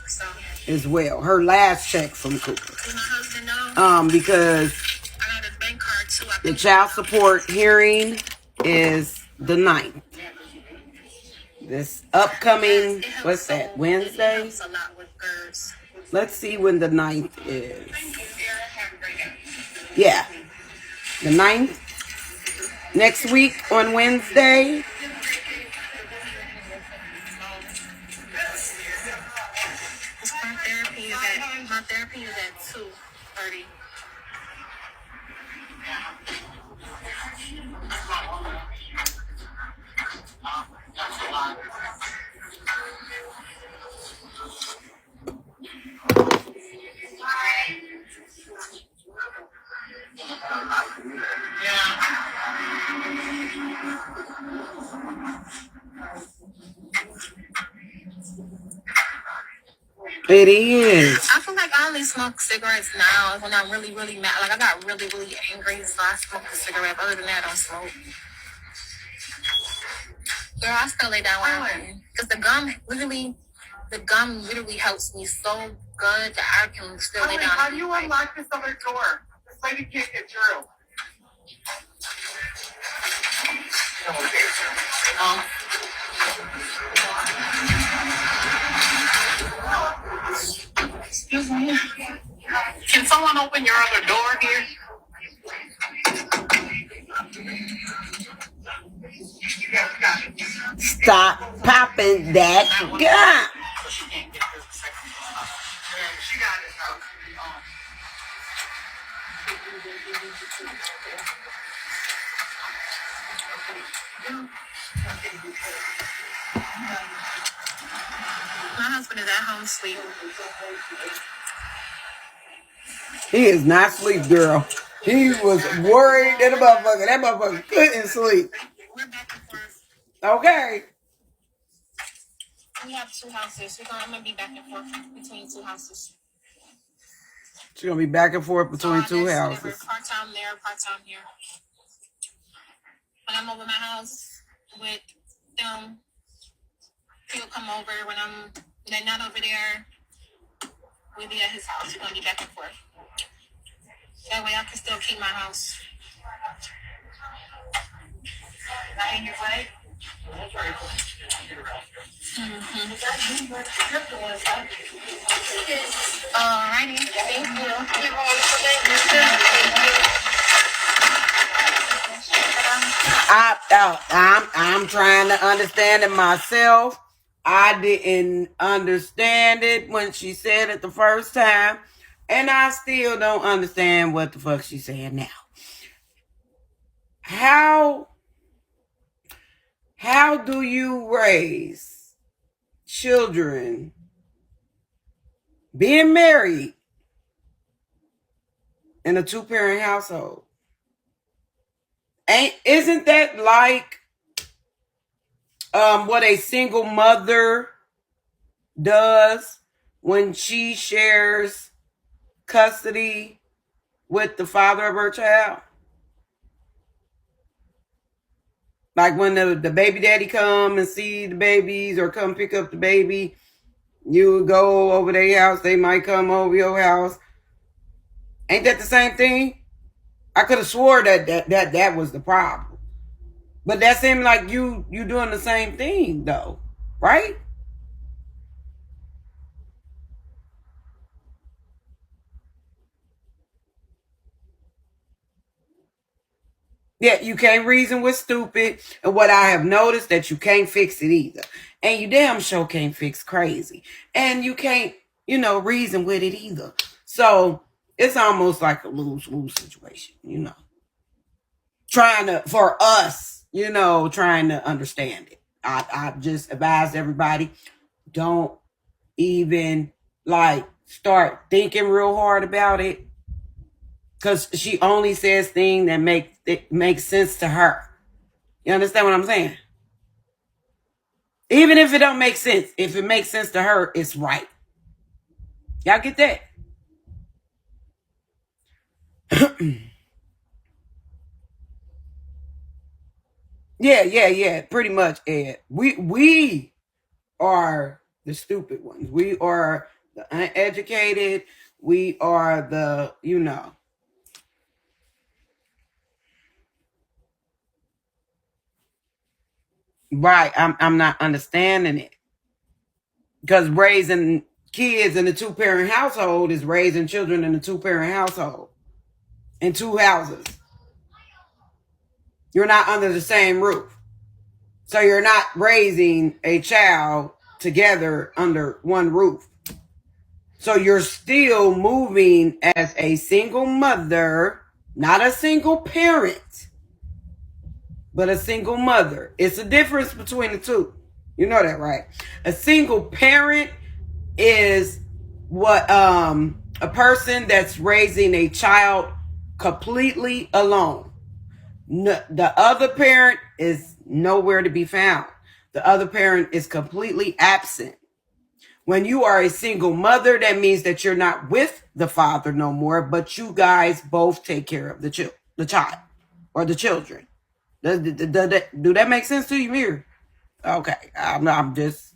So, as well. Her last check from Cooper. does my husband know? Because I got his bank card too. I the think child support hearing is the 9th. This upcoming, what's that, Wednesday? It helps a lot with GERDs. Let's see when the 9th is. Yeah. The 9th. Next week on Wednesday. My therapy is at 2:30. It is. I feel like I only smoke cigarettes now when I'm really, really mad. Like I got really, really angry, so I smoke a cigarette. Other than that, I don't smoke. Girl, I still lay down when I'm because the gum literally helps me so good that I can still lay down. How do you unlock this other door? This lady can't get through. Excuse me. Can someone open your other door here? Stop popping that gun. She got it. My husband is at home asleep. He is not sleep, girl. He was worried that motherfucker couldn't sleep. We're back and forth. Okay. We have 2 houses. I'm gonna be back and forth between 2 houses. She's gonna be back and forth between 2 Part houses. time there, part time here. When I'm over my house with them, he'll come over. When they're not over there, we'll be at his house. We're gonna be back and forth. That way I can still keep my house. Not in your way? Alrighty, thank you. I'm trying to understand it myself. I didn't understand it when she said it the first time, and I still don't understand what the fuck she's saying now. How do you raise children being married in a 2-parent household? Isn't that like what a single mother does when she shares custody with the father of her child? Like when the baby daddy come and see the babies or come pick up the baby, you go over their house, they might come over your house. Ain't that the same thing? I could have swore that was the problem. But that seemed like you doing the same thing though, right? Yeah, you can't reason with stupid. And what I have noticed that you can't fix it either. And you damn sure can't fix crazy. And you can't, reason with it either. So it's almost like a lose-lose situation, Trying to, for us, trying to understand it. I just advise everybody, don't even like start thinking real hard about it. Because she only says things that make sense to her. You understand what I'm saying? Even if it don't make sense, if it makes sense to her, it's right. Y'all get that? Yeah. Pretty much, Ed. We are the stupid ones. We are the uneducated. We are the. Right. I'm not understanding it. Because raising kids in a two-parent household is raising children in a two-parent household. In two houses. You're not under the same roof. So you're not raising a child together under one roof. So you're still moving as a single mother, not a single parent, but a single mother. It's a difference between the two. You know that, right? A single parent is what a person that's raising a child completely alone. The other parent is nowhere to be found. The other parent is completely absent. When you are a single mother, that means that you're not with the father no more, but you guys both take care of the child or the children. Do that make sense to you, Mir? Okay, I'm just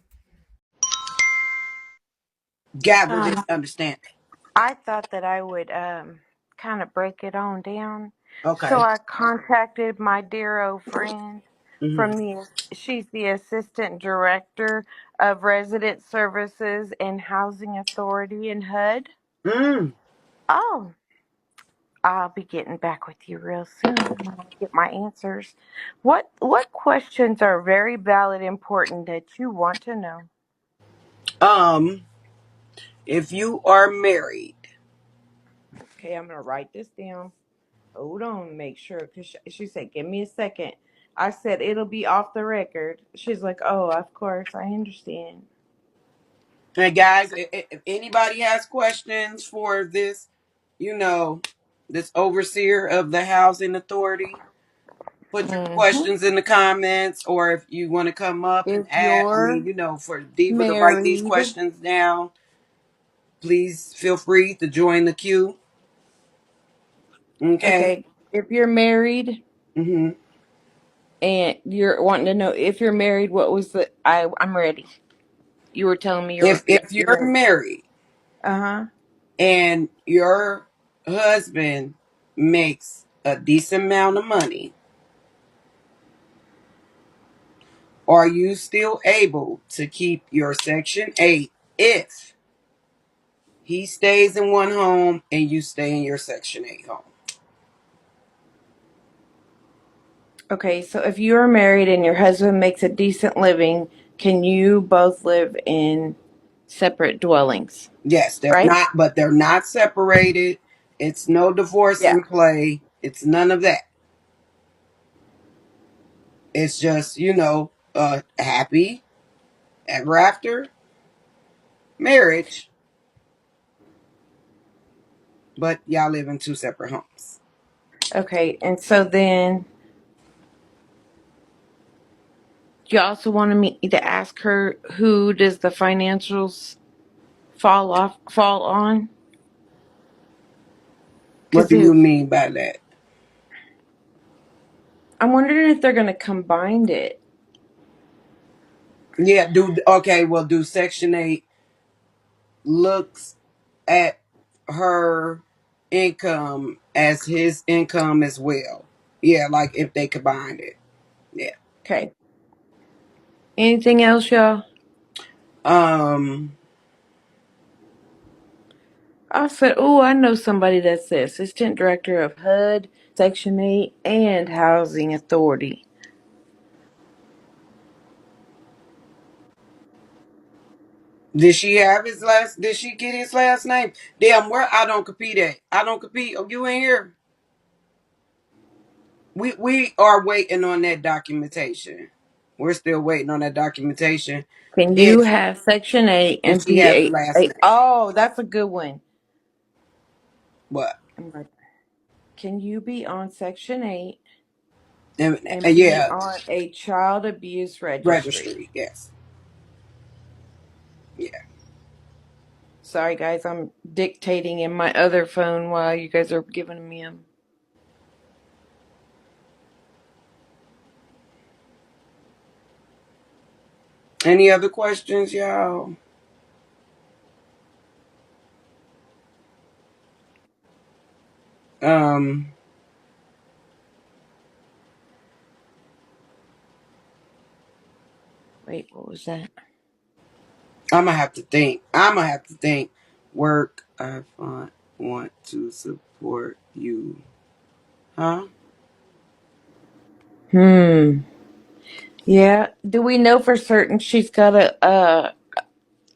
gather this Um, understanding. I thought that I would kind of break it on down. So Okay. I contacted my dear old friend Mm-hmm. from she's the assistant director of resident services and housing authority in HUD. Mm. Oh, I'll be getting back with you real soon when I get my answers. What questions are very valid, important that you want to know? Um, if you are married, Okay, I'm gonna write this down. Hold on, make sure, because she said, "Give me a second." I said it'll be off the record. She's like, "Oh, of course, I understand." and guys, if anybody has questions for this, you know, this overseer of the housing authority, put your Hmm. questions in the comments, or if you want to come up and If add, you're for Diva to write these married, questions down, please feel free to join the queue. Okay. okay, if you're married Mm-hmm. and you're wanting to know if you're married, what was I'm ready. You were telling me If you're you're married. married Uh-huh. and your husband makes a decent amount of money, are you still able to keep your Section 8 if he stays in one home and you stay in your Section 8 home? Okay, so if you are married and your husband makes a decent living, can you both live in separate dwellings? Yes, Right? they're not separated. It's no divorce Yeah. in play. It's none of that. It's just, happy ever after marriage, but y'all live in two separate homes. Okay, and so then you also wanted me to ask her who does the financials fall on? What Because do you mean by that? I'm wondering if they're going to combine it. Yeah, do Section 8 looks at her income as his income as well? Yeah, like if they combined it. Yeah. Okay. Anything else, y'all? Um, I said, oh, I know somebody that's the assistant director of HUD, Section 8, and Housing Authority. did she get his last name? Damn, where I don't compete at. I don't compete. Oh, you in here? We are waiting on that documentation. We're still waiting on that documentation. Can you If have Section 8 if and she be has the last a name. oh, that's a good one. What? I'm like, can you be on Section 8 And and be yeah, on a child abuse registry? registry, yes. Yeah. Sorry, guys, I'm dictating in my other phone while you guys are giving me them. Any other questions, y'all? Um, Wait, what was that? I'm gonna have to think. I'm gonna have to think. Work. Want to support you, huh? Yeah. Do we know for certain she's got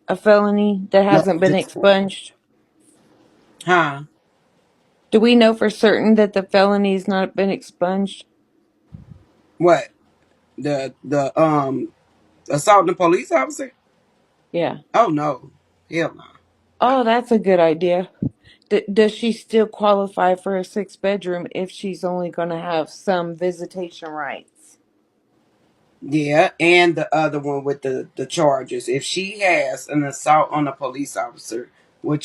a felony that No, hasn't been just one. expunged? Huh? Do we know for certain that the felony's not been expunged? What? The assaulting a police officer? Yeah. Oh no, hell no. Oh, that's a good idea. Does she still qualify for a 6 bedroom if she's only going to have some visitation rights? Yeah, and the other one with the charges. If she has an assault on a police officer, would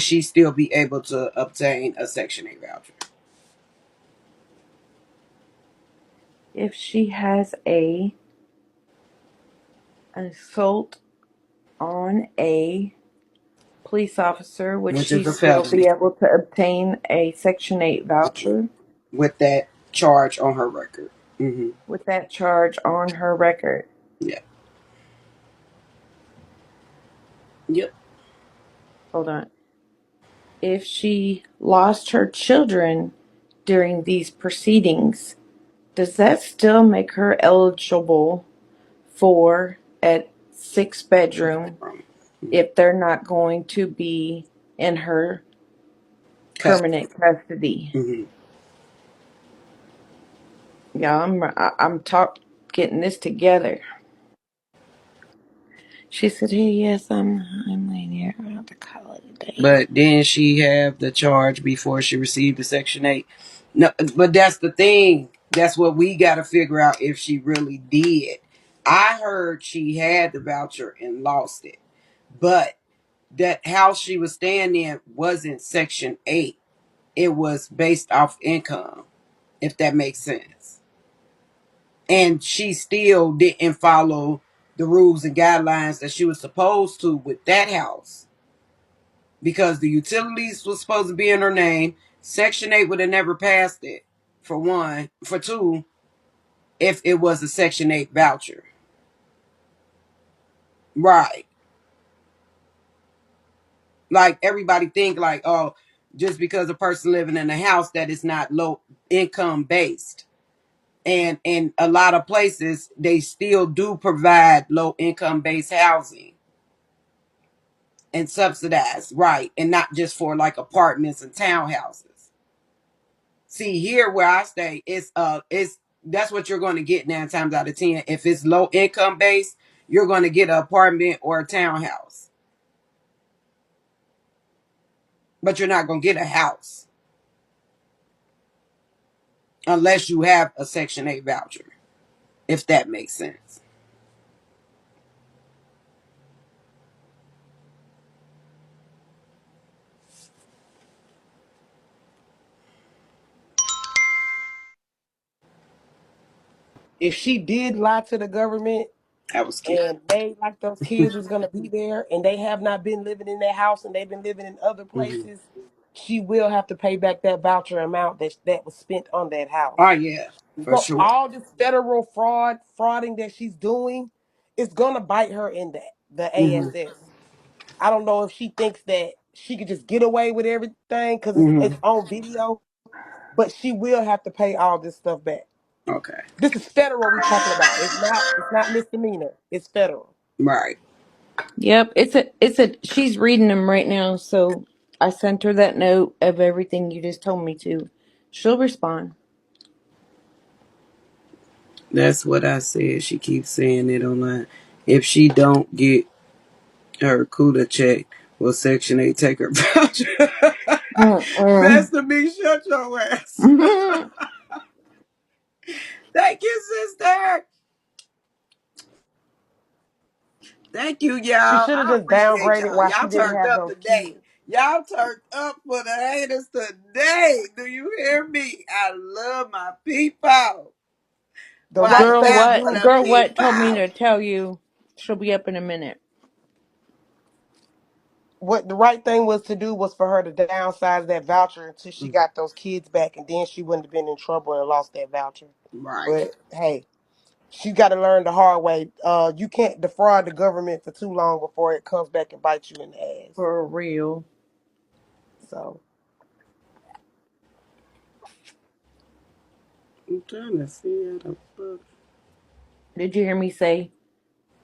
she still be able to obtain a Section 8 voucher? If she has an assault on a police officer, would Which she is a still be felony able to obtain a Section 8 voucher with that charge on her record. Hmm. with that charge on her record? Yeah. Yep. Hold on. If she lost her children during these proceedings, does that still make her eligible for a 6 bedroom if they're not going to be in her Okay. permanent custody? Hmm. Yeah, I'm getting this together. She said, "Hey, yes, I'm laying here. I have to call it a day." But then she have the charge before she received the Section 8. No, but that's the thing. That's what we got to figure out if she really did. I heard she had the voucher and lost it, but that house she was staying in wasn't Section 8. It was based off income, if that makes sense. And she still didn't follow the rules and guidelines that she was supposed to with that house because the utilities was supposed to be in her name. Section 8 would have never passed it, for one. For two, if it was a Section 8 voucher. Right. Like everybody think like, oh, just because a person living in a house that is not low income based. And in a lot of places, they still do provide low income based housing and subsidized, right? And not just for like apartments and townhouses. See, here where I stay, it's that's what you're going to get 9 times out of 10. If it's low income based, you're going to get an apartment or a townhouse, but you're not going to get a house unless you have a Section 8 voucher, if that makes sense. If she did lie to the government That was cute. and made like those kids was gonna be there, and they have not been living in that house and they've been living in other Hmm. places, she will have to pay back that voucher amount that was spent on that house. Oh yeah, for So sure. all this federal frauding that she's doing is gonna bite her in the Hmm. ASS. I don't know if she thinks that she could just get away with everything because it's Hmm. on video, but she will have to pay all this stuff back. Okay. This is federal we talking about. It's not misdemeanor. It's federal. Right. Yep, it's a she's reading them right now, so I sent her that note of everything you just told me to. She'll respond. That's what I said. She keeps saying it online. If she don't get her CUDA check, will Section 8 take her voucher? Mm-mm. Best of me, shut your ass. Thank you, sister. Thank you, y'all. She should have I just appreciate downgraded y'all. while she Y'all didn't turned have up those today. kids. Y'all turned up for the haters today. Do you hear me? I love my people. The Watch right Girl, thing to out for what? do the Girl, what told me people. to tell you she'll be up in a minute. what the right thing was to do was for her to downsize that voucher until she got those kids back, and then she wouldn't have been in trouble and lost that voucher. Right. But hey, she got to learn the hard way. You can't defraud the government for too long before it comes back and bites you in the ass. For real. So I'm trying to see how the fuck. Did you hear me say,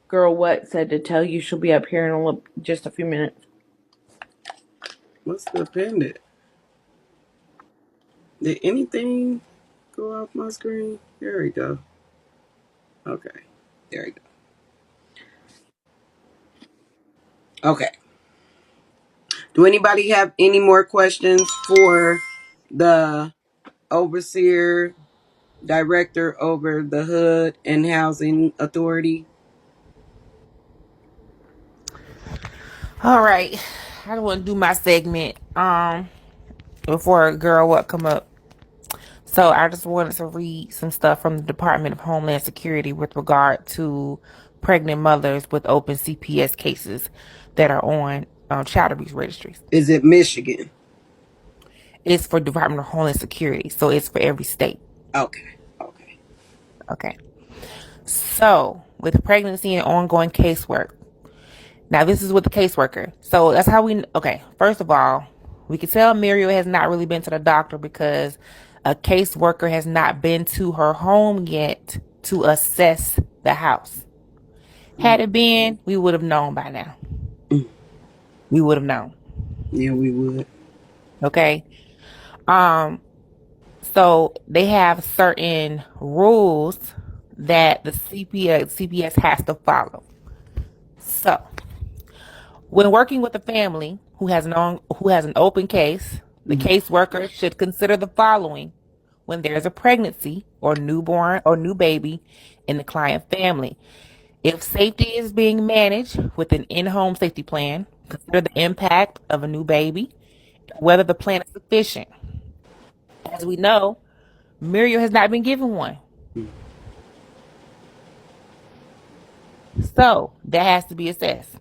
girl, what said to tell you she'll be up here in just a few minutes? What's the appendix? Did anything go off my screen? There we go. Okay. There we go. Okay. Do anybody have any more questions for the overseer director over the HUD and Housing Authority? All right. I don't want to do my segment before a girl what come up. So I just wanted to read some stuff from the Department of Homeland Security with regard to pregnant mothers with open CPS cases that are on child abuse registries. Is it Michigan? It's for Department of Homeland Security, so it's for every state. Okay. Okay. Okay. So with pregnancy and ongoing casework. Now this is with the caseworker. So that's how we. Okay. First of all, we can tell Muriel has not really been to the doctor because a caseworker has not been to her home yet to assess the house. Had it been, we would have known by now. We would have known. Yeah, we would. Okay. So they have certain rules that the CPS has to follow. So when working with a family who has an open case, the caseworker should consider the following when there's a pregnancy or newborn or new baby in the client family. If safety is being managed with an in-home safety plan, consider the impact of a new baby, whether the plan is sufficient. As we know, Muriel has not been given one. So that has to be assessed.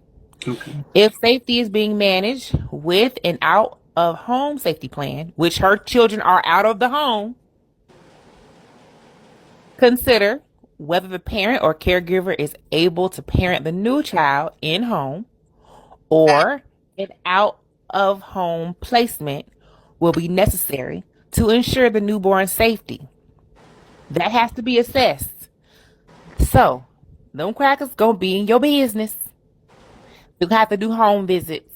Okay. If safety is being managed with an out of home safety plan, which her children are out of the home, consider whether the parent or caregiver is able to parent the new child in home or an out of home placement will be necessary to ensure the newborn safety. That has to be assessed. So, them crackers gonna be in your business. You have to do home visits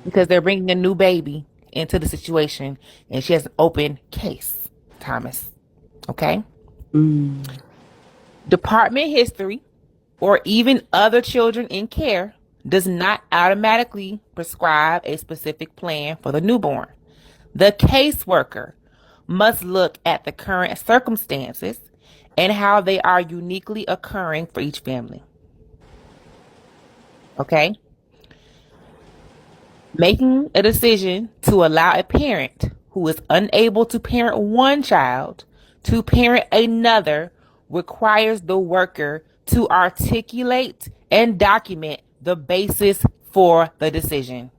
because they're bringing a new baby into the situation and she has an open case, Thomas. Okay? Department history or even other children in care does not automatically prescribe a specific plan for the newborn. The caseworker must look at the current circumstances and how they are uniquely occurring for each family. Okay? Making a decision to allow a parent who is unable to parent one child to parent another requires the worker to articulate and document the basis for the decision.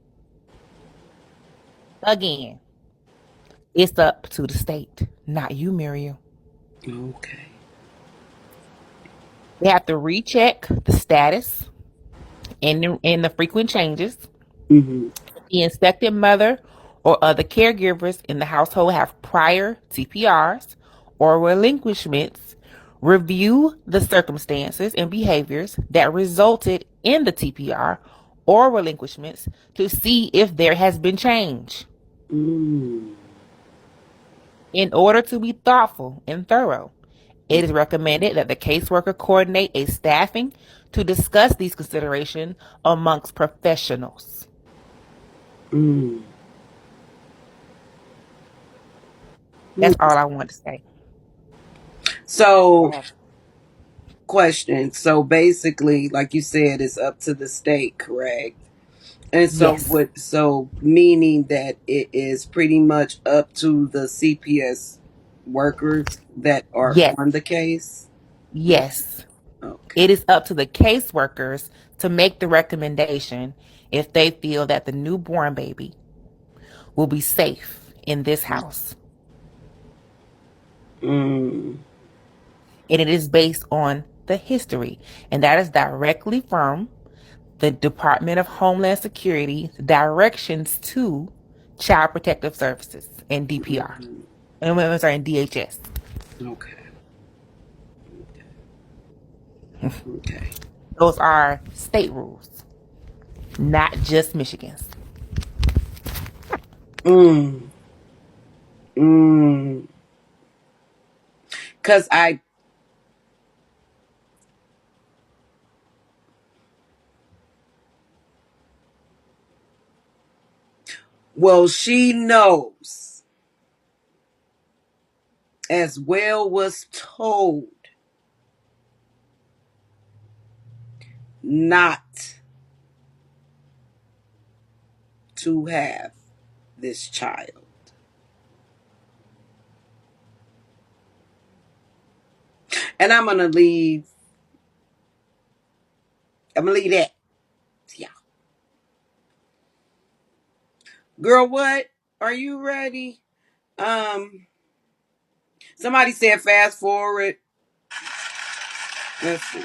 Again, it's up to the state, not you, Muriel. Okay. They have to recheck the status and the frequent changes. Mm-hmm. The inspected mother or other caregivers in the household have prior TPRs or relinquishments. Review the circumstances and behaviors that resulted in the TPR or relinquishments to see if there has been change. Mm. In order to be thoughtful and thorough, it is recommended that the caseworker coordinate a staffing to discuss these considerations amongst professionals. Mm. That's all I want to say. So, question. So basically, like you said, it's up to the state, correct? And so Yes. what, so meaning that it is pretty much up to the CPS workers that are Yes. on the case? Yes. Okay. It is up to the caseworkers to make the recommendation if they feel that the newborn baby will be safe in this house. Mm. And it is based on the history. And that is directly from the Department of Homeland Security directions to Child Protective Services and DPR. I'm sorry, and DHS. Okay. Okay. Those are state rules, not just Michigan's. Mm. Mm. Cause well, she knows, as well was told, not to have this child. And I'm gonna leave that. Yeah. Girl, what? Are you ready? Um, Somebody said fast forward. Let's see.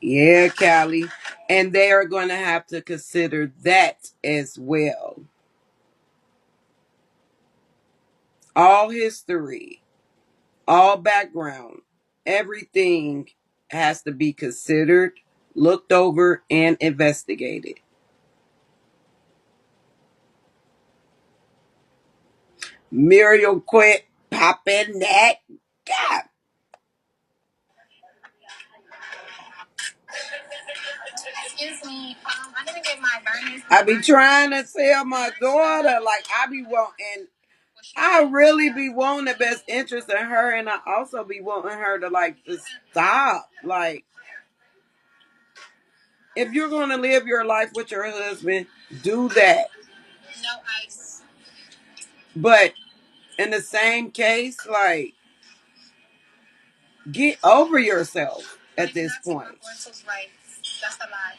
Yeah, Callie. And they are going to have to consider that as well. All history, all background, everything has to be considered, looked over, and investigated. Muriel quit popping that gap. Excuse me. I didn't get my burners. I be trying to tell my daughter, like, I be wanting, I really be wanting the best interest in her, and I also be wanting her to, like, just stop. Like, if you're going to live your life with your husband, do that. No ice. But in the same case, like, get over yourself at this point. Right. That's a lie.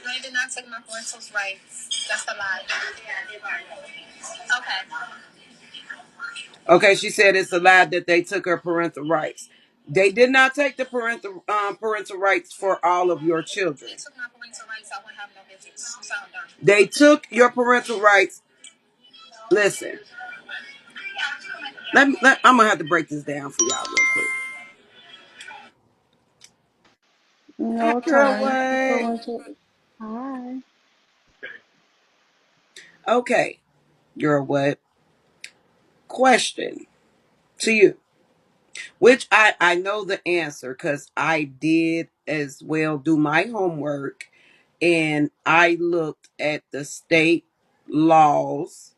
They did not take my parental rights. That's a lie. Okay. Okay, she said it's a lie that they took her parental rights. They did not take the parental rights for all of your children. They took my parental rights. I wouldn't have no business. So I'm done. They took your parental rights. Listen, I'm gonna have to break this down for y'all real quick. Hey, No, girl, trying to what? go into. Hi. Okay, girl, what? Question to you, which I know the answer because I did as well do my homework, and I looked at the state laws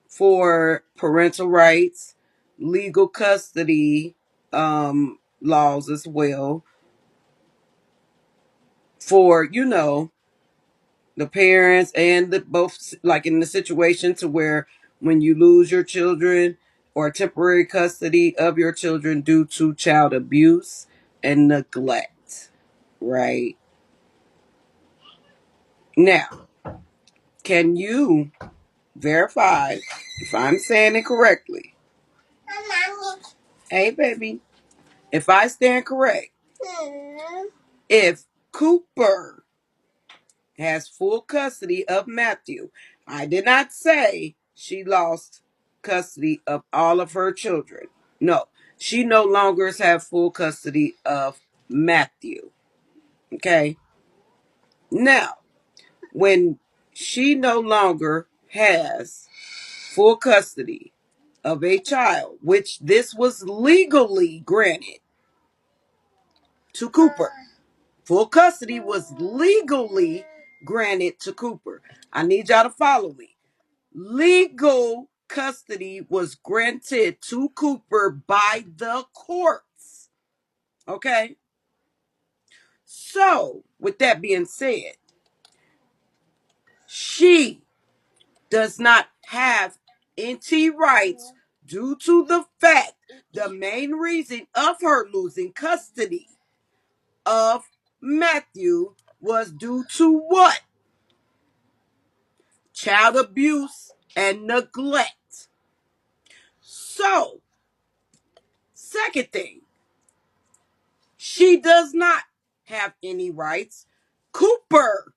for parental rights, legal custody, laws as well for, the parents and the both, like in the situation to where when you lose your children or temporary custody of your children due to child abuse and neglect, right? Now, can you verify if I'm saying it correctly? Hey, baby. If I stand correct, if Cooper has full custody of Matthew, I did not say she lost custody of all of her children. No, she no longer has full custody of Matthew. Okay. Now, when she no longer has full custody of a child, which this was legally granted to Cooper. Full custody was legally granted to Cooper. I need y'all to follow me. Legal custody was granted to Cooper by the courts. Okay? So, with that being said, she does not have NT rights due to the fact the main reason of her losing custody of Matthew was due to what? Child abuse and neglect. So, second thing, she does not have any rights. Cooper,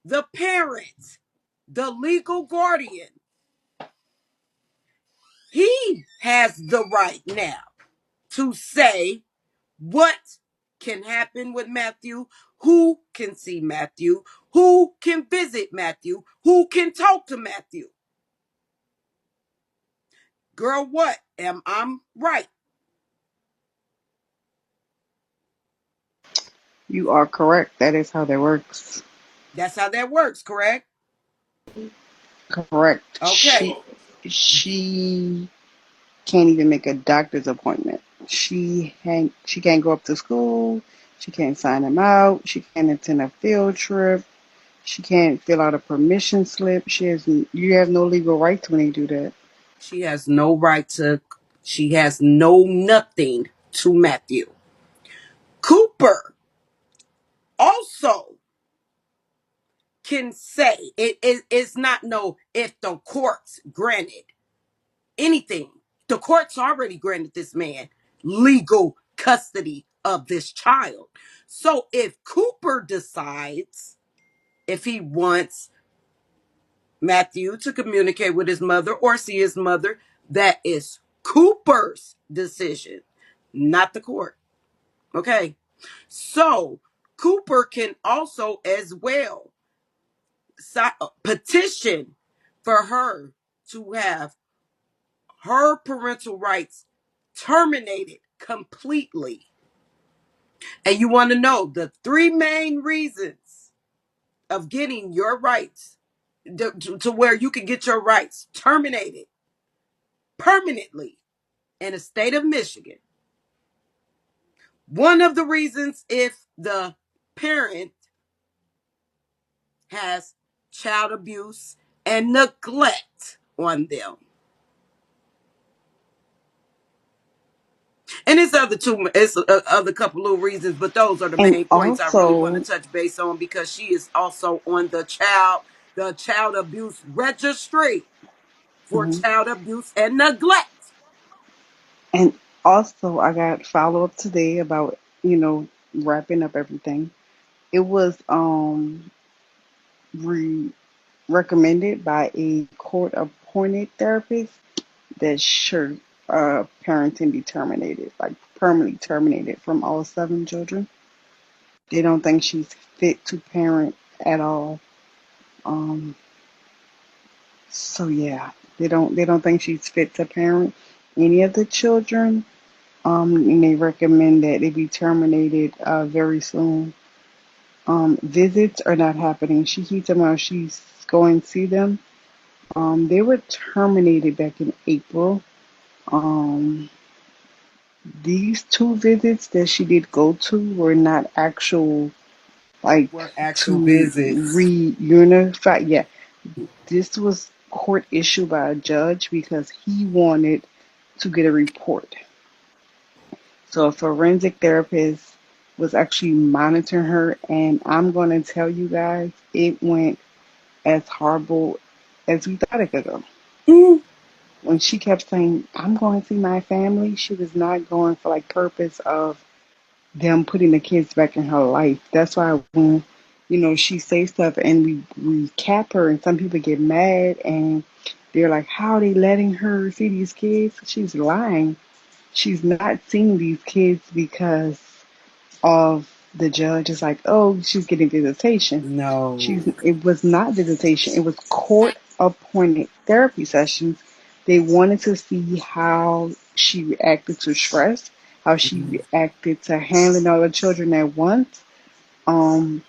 the parent, the legal guardian, he has the right now to say what can happen with Matthew, who can see Matthew, who can visit Matthew, who can talk to Matthew. Girl, what? Am I right? You are correct. That is how that works. That's how that works, correct? Correct. Okay. She can't even make a doctor's appointment. She can't go up to school. She can't sign him out. She can't attend a field trip. She can't fill out a permission slip. You have no legal rights when they do that. She has no right to, she has no nothing to Matthew. Cooper also can say, it's not no if the courts granted anything. The courts already granted this man legal custody of this child. So if Cooper decides, if he wants Matthew to communicate with his mother or see his mother, that is Cooper's decision, not the court. Okay. So Cooper can also as well petition for her to have her parental rights terminated completely. And you want to know the three main reasons of getting your rights to where you can get your rights terminated permanently in the state of Michigan. One of the reasons, if the parent has child abuse and neglect on them. And it's other couple of reasons, but those are the And main points I really want to also, touch base on because she is also on the child abuse registry for mhm. child abuse and neglect. and also, I got follow up today about wrapping up everything. It was re- recommended by a court appointed therapist that should parenting be terminated, like permanently terminated from all 7 children. They don't think she's fit to parent at all. Um, so yeah, they don't think she's fit to parent any of the children. And they recommend that they be terminated very soon. Visits are not happening. She keeps them out. She's going to see them. They were terminated back in April. Um, These two visits that she did go to were not actual, like, Were actual to visits. reunify. Yeah, this was court issued by a judge because he wanted to get a report. So a forensic therapist was actually monitoring her, and I'm going to tell you guys, it went as horrible as we thought it could go. Mm, When she kept saying, I'm going to see my family, she was not going for like purpose of them putting the kids back in her life. That's why when, she say stuff and we cap her and some people get mad and they're like, how are they letting her see these kids? She's lying. She's not seeing these kids because of the judge is like, oh, she's getting visitation. no. It was not visitation. It was court appointed therapy sessions. They wanted to see how she reacted to stress, how she Mhm. reacted to handling all the children at once. Um,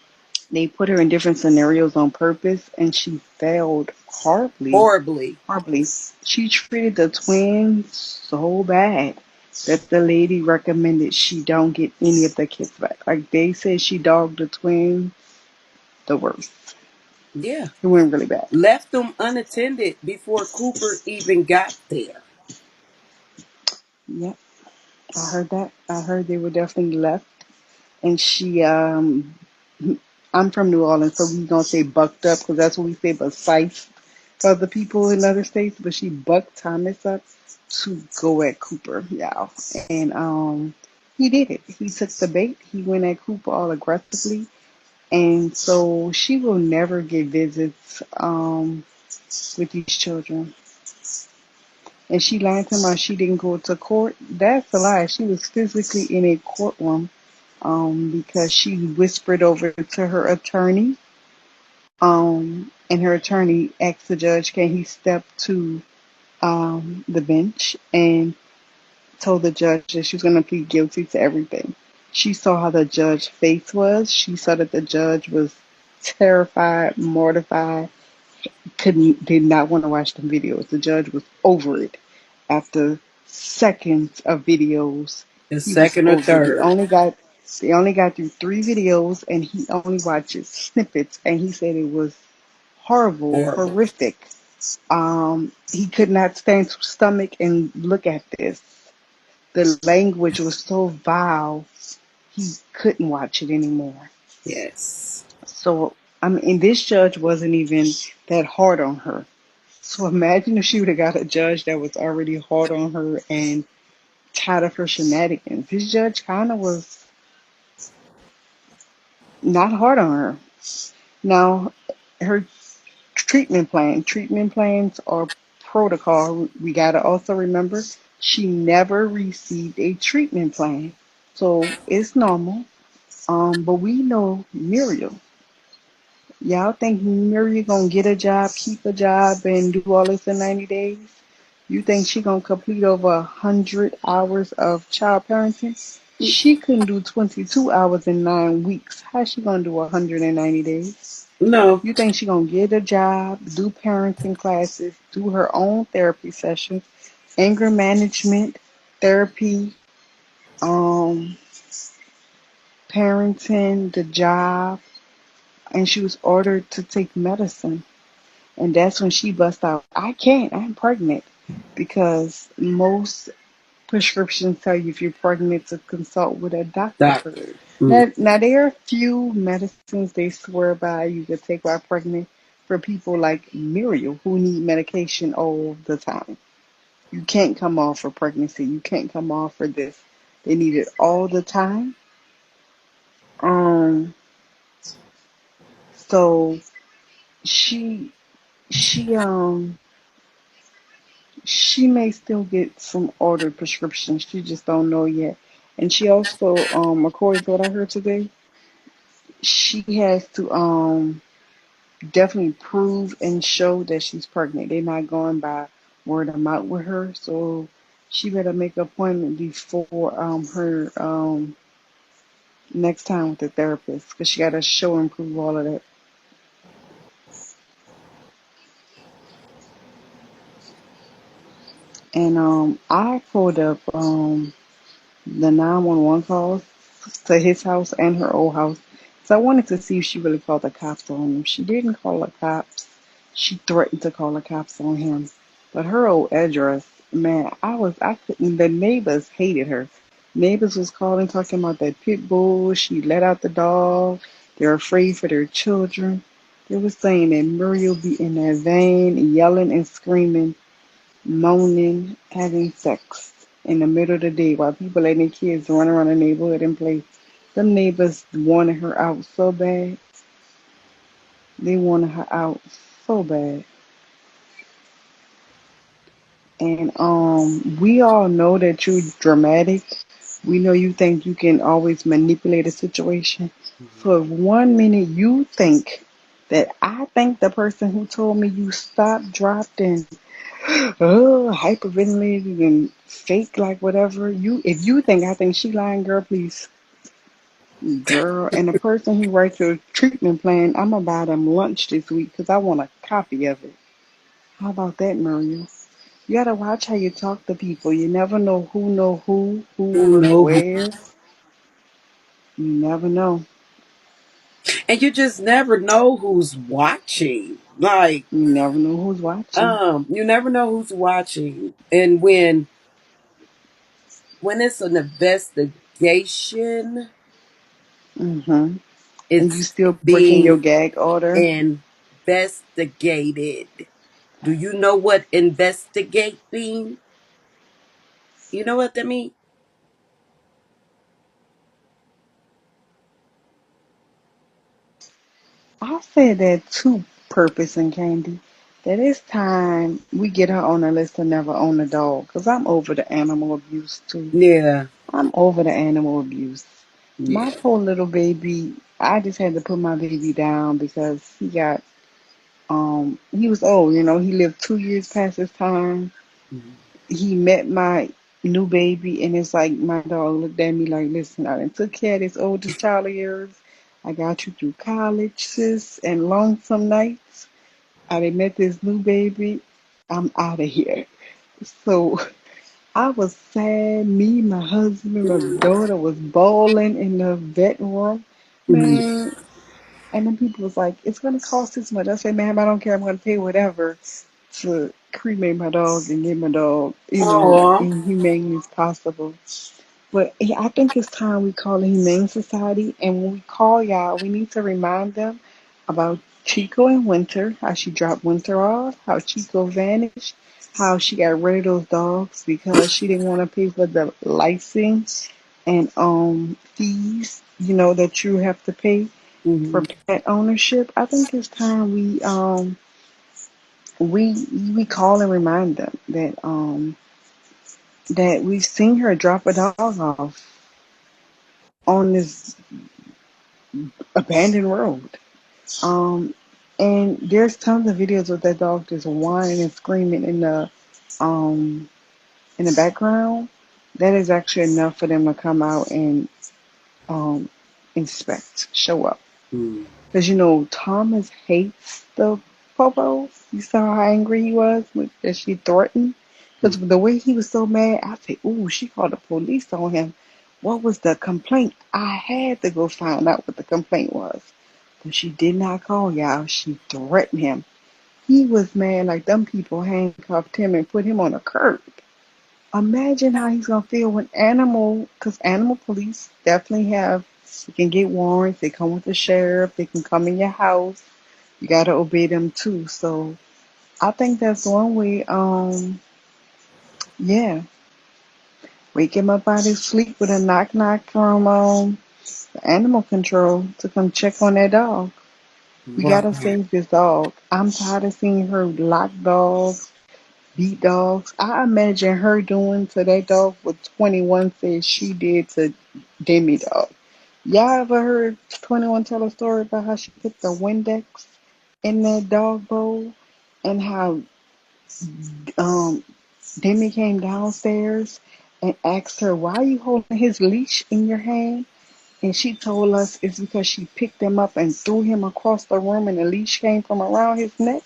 they put her in different scenarios on purpose, and she failed horribly. Horribly. Horribly. She treated the twins so bad that the lady recommended she don't get any of the kids back. Like they said, she dogged the twins the worst. Yeah. It went really bad. Left them unattended before Cooper even got there. Yep, I heard that. I heard they were definitely left. And she, I'm from New Orleans, so we gonna say bucked up because that's what we say, but siced other people in other states. But she bucked Thomas up to go at Cooper, y'all. And he did it. He took the bait. He went at Cooper all aggressively. And so she will never get visits with these children. And she lied to him about she didn't go to court. That's a lie. She was physically in a courtroom because she whispered over to her attorney. And her attorney asked the judge, can he step to the bench, and told the judge that she was going to plead guilty to everything. She saw how the judge's face was. She saw that the judge was terrified, mortified, did not want to watch the videos. The judge was over it. After seconds of videos, The he was second or over it. third. They only got through 3 videos, and he only watches snippets, and he said it was horrible, Horrible. horrific. He could not stand to stomach and look at this. The language was so vile, he couldn't watch it anymore. Yes. So, I mean, this judge wasn't even that hard on her. So imagine if she would have got a judge that was already hard on her and tired of her shenanigans. This judge kind of was not hard on her. Now, her treatment plans are protocol. We got to also remember she never received a treatment plan. So it's normal. But we know Muriel. Y'all think Muriel gonna get a job, keep a job, and do all this in 90 days? You think she gonna complete over 100 hours of child parenting? She couldn't do 22 hours in 9 weeks. How she gonna do 190 days? No. You think she gonna get a job, do parenting classes, do her own therapy sessions, anger management, therapy, um, parenting, the job, and she was ordered to take medicine. And that's when she bust out, I can't, I'm pregnant. Because most prescriptions tell you if you're pregnant to consult with a doctor first. Doctor. Mm. Now there are a few medicines they swear by you could take while pregnant for people like Muriel who need medication all the time. You can't come off for pregnancy. You can't come off for this. They need it all the time. Um, so she she um she may still get some ordered prescriptions. She just don't know yet. And she also, according to what I heard today, she has to definitely prove and show that she's pregnant. They're not going by word of mouth with her, so she better make an appointment before her next time with the therapist because she got to show and prove all of that. And I pulled up. the 911 calls to his house and her old house. So I wanted to see if she really called the cops on him. She didn't call the cops. She threatened to call the cops on him. But her old address, man, I couldn't, the neighbors hated her. Neighbors was calling talking about that pit bull. She let out the dog. They're afraid for their children. They were saying that Muriel be in that van yelling and screaming, moaning, having sex in the middle of the day while people letting their kids run around the neighborhood and play. Them neighbors wanted her out so bad. They wanted her out so bad. And we all know that you're dramatic. We know you think you can always manipulate a situation. So if 1 minute you think that I think the person who told me you stopped, dropped, and hyperventilated and fake like whatever. If you think I think she lying, girl, please, girl. And the person who writes your treatment plan, I'm gonna buy them lunch this week because I want a copy of it. How about that, Muriel? You gotta watch how you talk to people. You never know who Who was know who? where. You never know. And you just never know who's watching. Like, You never know who's watching. you never know who's watching. And when it's an investigation, Hmm. And you it's still breaking your being gag order. investigated. Do you know what investigate mean? You know what that mean? I said that too, Purpose and Candy. That it's time we get her on the list to never own a dog. Because I'm over the animal abuse too. Yeah. I'm over the animal abuse. My Yeah. poor little baby, I just had to put my baby down because he was old, he lived 2 years past his time. Mhm. He met my new baby, and it's like my dog looked at me like, listen, I done took care of this oldest child of yours. I got you through college, sis, and lonesome nights. I done met this new baby. I'm out of here. So I was sad. Me, my husband, my daughter was bawling in the vet room. Mhm. Man, and then people was like, it's gonna cost this much. I said, ma'am, I don't care. I'm gonna pay whatever to cremate my dog and get my dog, Aw. inhumane as possible. But yeah, I think it's time we call the Humane Society, and when we call y'all, we need to remind them about Chico and Winter, how she dropped Winter off, how Chico vanished, how she got rid of those dogs because she didn't want to pay for the license and fees, that you have to pay for Mhm. pet ownership. I think it's time we call and remind them that we've seen her drop a dog off on this abandoned road. Um, and there's tons of videos of that dog just whining and screaming um in the background. That is actually enough for them to come out and um inspect, show up. Mhm. Because Thomas hates the Popo. You saw how angry he was that she threatened. Because the way he was so mad, I said, "Ooh, she called the police on him." What was the complaint? I had to go find out what the complaint was. But she did not call y'all. She threatened him. He was mad like them people handcuffed him and put him on a curb. Imagine how he's gonna feel when because animal police definitely you can get warrants. They come with the sheriff. They can come in your house. You gotta obey them too. So I think that's one way. Yeah, wake him up out of his sleep with a knock knock from animal control to come check on that dog. We gotta Right. save this dog. I'm tired of seeing her lock dogs, beat dogs. I imagine her doing to that dog what 21 says she did to Demi dog. Y'all ever heard 21 tell a story about how she put the Windex in that dog bowl and how um Demi came downstairs and asked her, why are you holding his leash in your hand? And she told us it's because she picked him up and threw him across the room and the leash came from around his neck.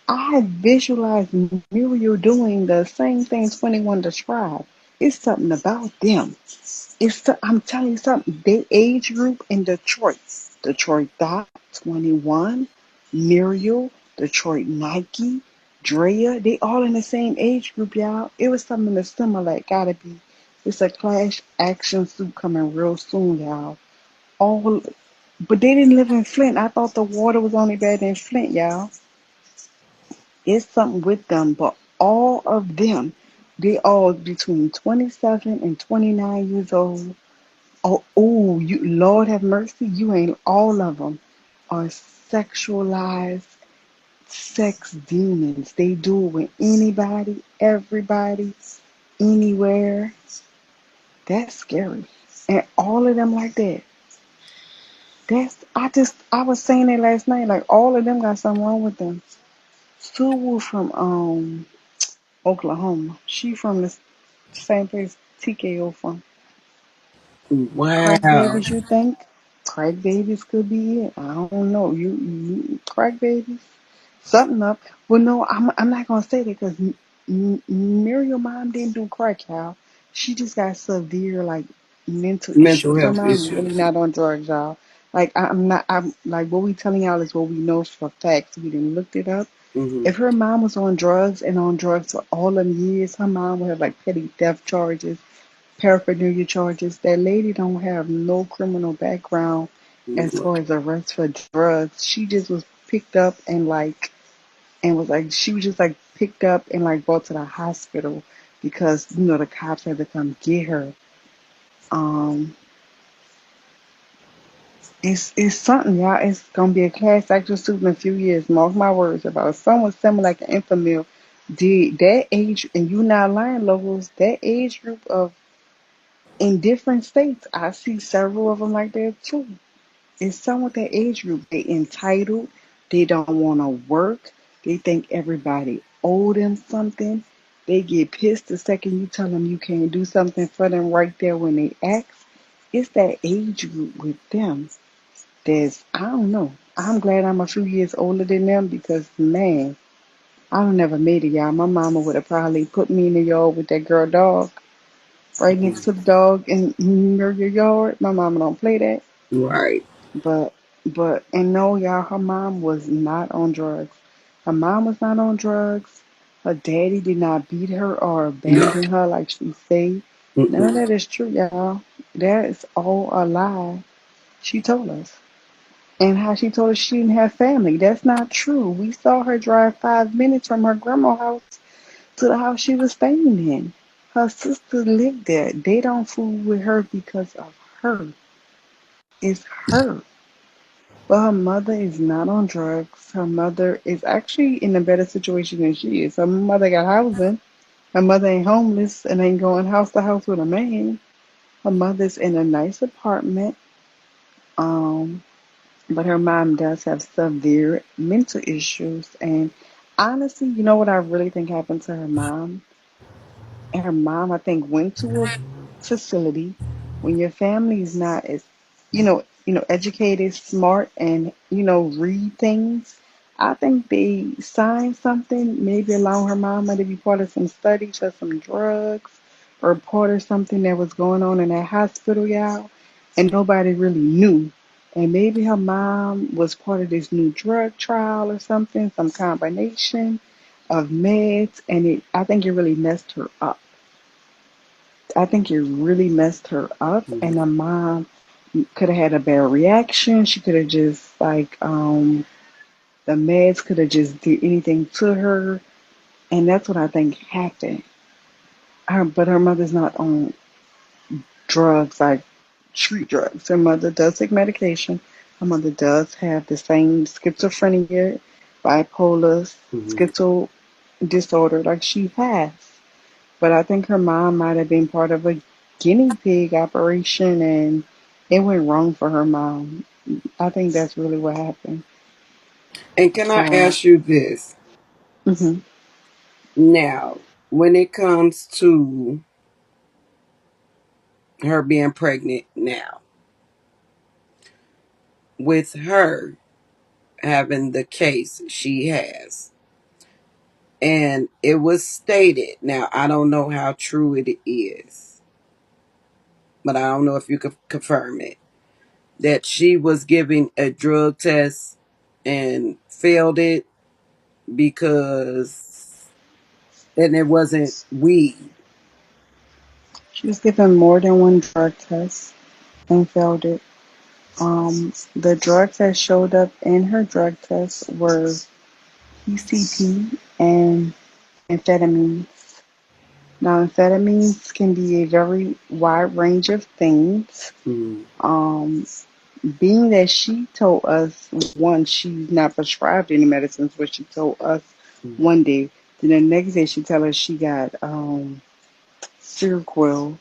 I visualized Muriel doing the same thing 21 described. It's something about them. I'm telling you something. They age group in Detroit. Detroit Dot, 21, Muriel, Detroit Nike, Drea. They all in the same age group, y'all. It was something that's similar. It gotta be. It's a Clash action suit coming real soon, y'all. All, but they didn't live in Flint. I thought the water was only bad in Flint, y'all. It's something with them, but all of them, they all between 27 and 29 years old. Oh, you Lord have mercy, you ain't all of them are sexualized sex demons. They do it with anybody, everybody, anywhere. That's scary. And all of them like that. I was saying that last night, like all of them got something wrong with them. Sue from Oklahoma. She from the same place TKO from. Crack Wow. babies, you think? Crack babies could be it. I don't know. You crack babies? Something up. Well, no, I'm not gonna say that because Miriam mom didn't do crack, y'all. She just got severe like mental Mental issues. Her health mom really issues. not on drugs, y'all. Like I'm not. I'm like what we telling y'all is what we know for facts. We didn't look it up. Hmm. If her mom was on drugs and on drugs for all them years, her mom would have like petty theft charges, paraphernalia charges. That lady don't have no criminal background as far as arrest for drugs. She just was picked up and was like she was just like picked up and like brought to the hospital because the cops had to come get her. Um, it's something, y'all. It's gonna be a class action suit in a few years. Mark my words. About someone similar like an infamil did that age, and you not lying, locals. That age group of in different states, I see several of them like that too. It's some with that age group. They entitled. They don't want to work. They think everybody owe them something. They get pissed the second you tell them you can't do something for them right there when they ask. It's that age group with them. I don't know. I'm glad I'm a few years older than them because, man, I would never made it, y'all. My mama would have probably put me in the yard with that girl dog right next to the dog in your yard. My mama don't play that. Right. But and no, y'all, her mom was not on drugs. Her mom was not on drugs. Her daddy did not beat her or abandon her like she say. None of Mm-mm. that is true, y'all. That is all a lie. She told us. And how she told us she didn't have family. That's not true. We saw her drive 5 minutes from her grandma's house to the house she was staying in. Her sister lived there. They don't fool with her because of her. It's her. But her mother is not on drugs. Her mother is actually in a better situation than she is. Her mother got housing. Her mother ain't homeless and ain't going house to house with a man. Her mother's in a nice apartment. Um, but her mom does have severe mental issues. And honestly, you know what I really think happened to her mom? And her mom, I think, went to a facility when your family is not as, educated, smart, and read things. I think they signed something, maybe allowing her mama to be part of some studies for some drugs, or part of something that was going on in that hospital, y'all, and nobody really knew. And maybe her mom was part of this new drug trial or something, some combination of meds, and I think it really messed her up. I think it really messed her up, and the mom could have had a bad reaction. She could have just the meds could have just did anything to her, and that's what I think happened. But her mother's not on drugs like street drugs. Her mother does take medication. Her mother does have the same schizophrenia, bipolar, Hmm. schizo disorder like she has. But I think her mom might have been part of a guinea pig operation and it went wrong for her mom. I think that's really what happened. And can I So, ask you this? hmm Now, when it comes to her being pregnant now, with her having the case she has, And it was stated, now I don't know how true it is, but I don't know if you could confirm it, that she was giving a drug test and failed it because, and it wasn't weed. She was given more than one drug test and failed it. The drugs that showed up in her drug test were PCP and amphetamines. Now, amphetamines can be a very wide range of things. Mm, Um, Being that she told us, one, she's not prescribed any medicines, but she told us mm, one day. Then the next day she tell us she got Seroquel,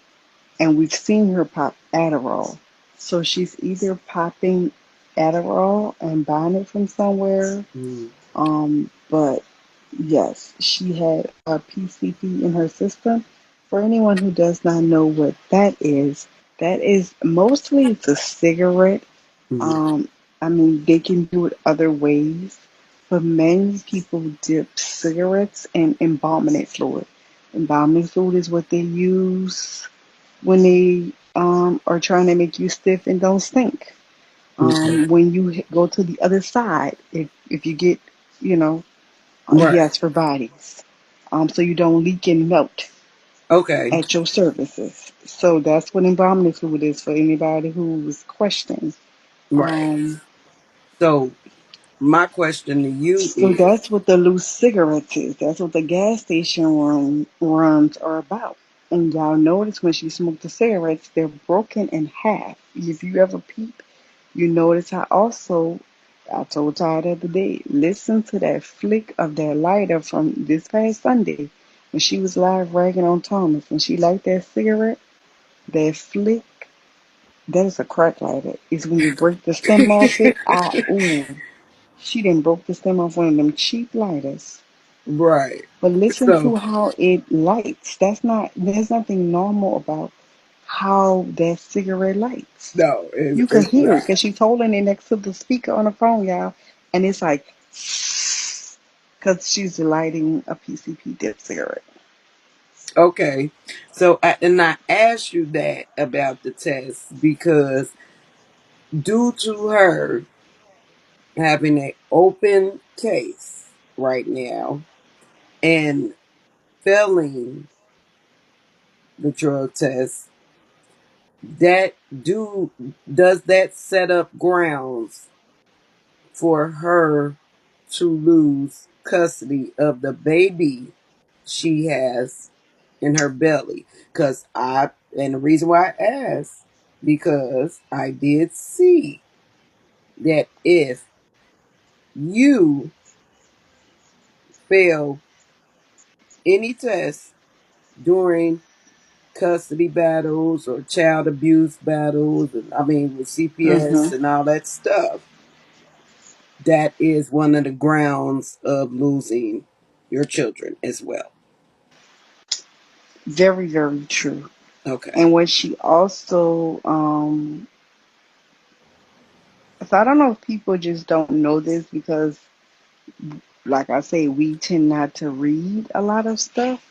and we've seen her pop Adderall. So she's either popping Adderall and buying it from somewhere, mm, but yes, she had a PCP in her system. For anyone who does not know what that is mostly it's a cigarette. mm, um, I mean, they can do it other ways, but many people dip cigarettes in embalming fluid. Embalming fluid is what they use when they are trying to make you stiff and don't stink. okay. When you go to the other side, if you get, you know, Right. yes, for bodies, so you don't leak and melt Okay. at your services. So that's what embalming fluid is for anybody who's questioning. Right. Um, So my question to you So is, that's what the loose cigarettes is. That's what the gas station runs are about. And y'all notice when she smoked the cigarettes, they're broken in half. If you ever peep, you notice how also, I told Todd the other day, listen to that flick of that lighter from this past Sunday when she was live ragging on Thomas. When she light that cigarette, that flick, that is a crack lighter. It's when you break the stem off it. Ooh. She done broke the stem off one of them cheap lighters. right. But listen So to how it lights. There's nothing normal about how that cigarette lights. no, You can it's hear it not. because she's holding it next to the speaker on the phone, y'all. And it's like, because she's lighting a PCP dip cigarette. Okay. So and I asked you that about the test because due to her having an open case right now and failing the drug test, that do does that set up grounds for her to lose custody of the baby she has in her belly? Because and the reason why I asked, because I did see that if you fail any test during custody battles or child abuse battles, and I mean with Mm-hmm. CPS and all that stuff, that is one of the grounds of losing your children as well. Very, very true. Okay. And what she also, so I don't know if people just don't know this because, like I say, we tend not to read a lot of stuff.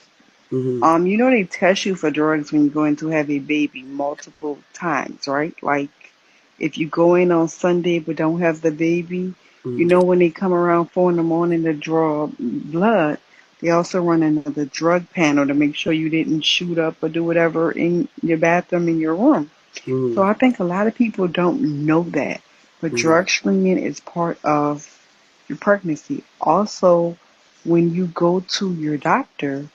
Mm-hmm. They test you for drugs when you go in to have a baby multiple times, right? Like if you go in on Sunday but don't have the baby, Mm-hmm. when they come around 4 in the morning to draw blood, they also run another drug panel to make sure you didn't shoot up or do whatever in your bathroom in your room. So I think a lot of people don't know that. But Mm-hmm. drug screening is part of your pregnancy. Also, when you go to your doctor,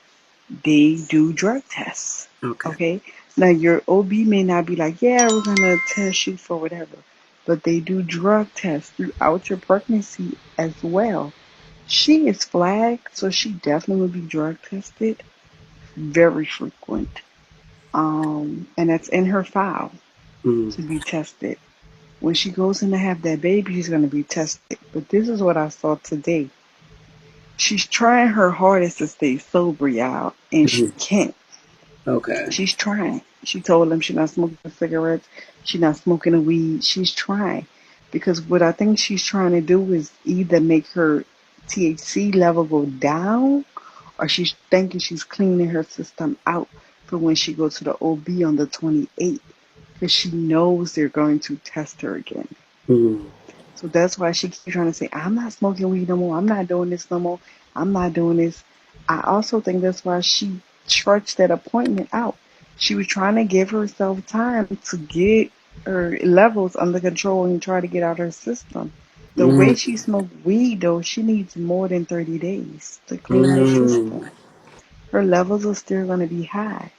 they do drug tests. Okay. Okay. Now your OB may not be like, yeah, we're gonna test you for whatever, but they do drug tests throughout your pregnancy as well. She is flagged, so she definitely will be drug tested very frequent. And that's in her file Mm-hmm. to be tested. When she goes in to have that baby, she's gonna be tested. But this is what I saw today. She's trying her hardest to stay sober, y'all, and she Mm-hmm. can't. Okay. She's trying. She told him she's not smoking cigarettes. She's not smoking a weed. She's trying. Because what I think she's trying to do is either make her THC level go down or she's thinking she's cleaning her system out for when she goes to the OB on the 28th, because she knows they're going to test her again. Mm. So that's why she keeps trying to say, I'm not smoking weed no more. I'm not doing this no more. I'm not doing this. I also think that's why she stretched that appointment out. She was trying to give herself time to get her levels under control and try to get out her system. The way Mm. she smoked weed, though, she needs more than 30 days to clean her Mm. system. Her levels are still going to be high.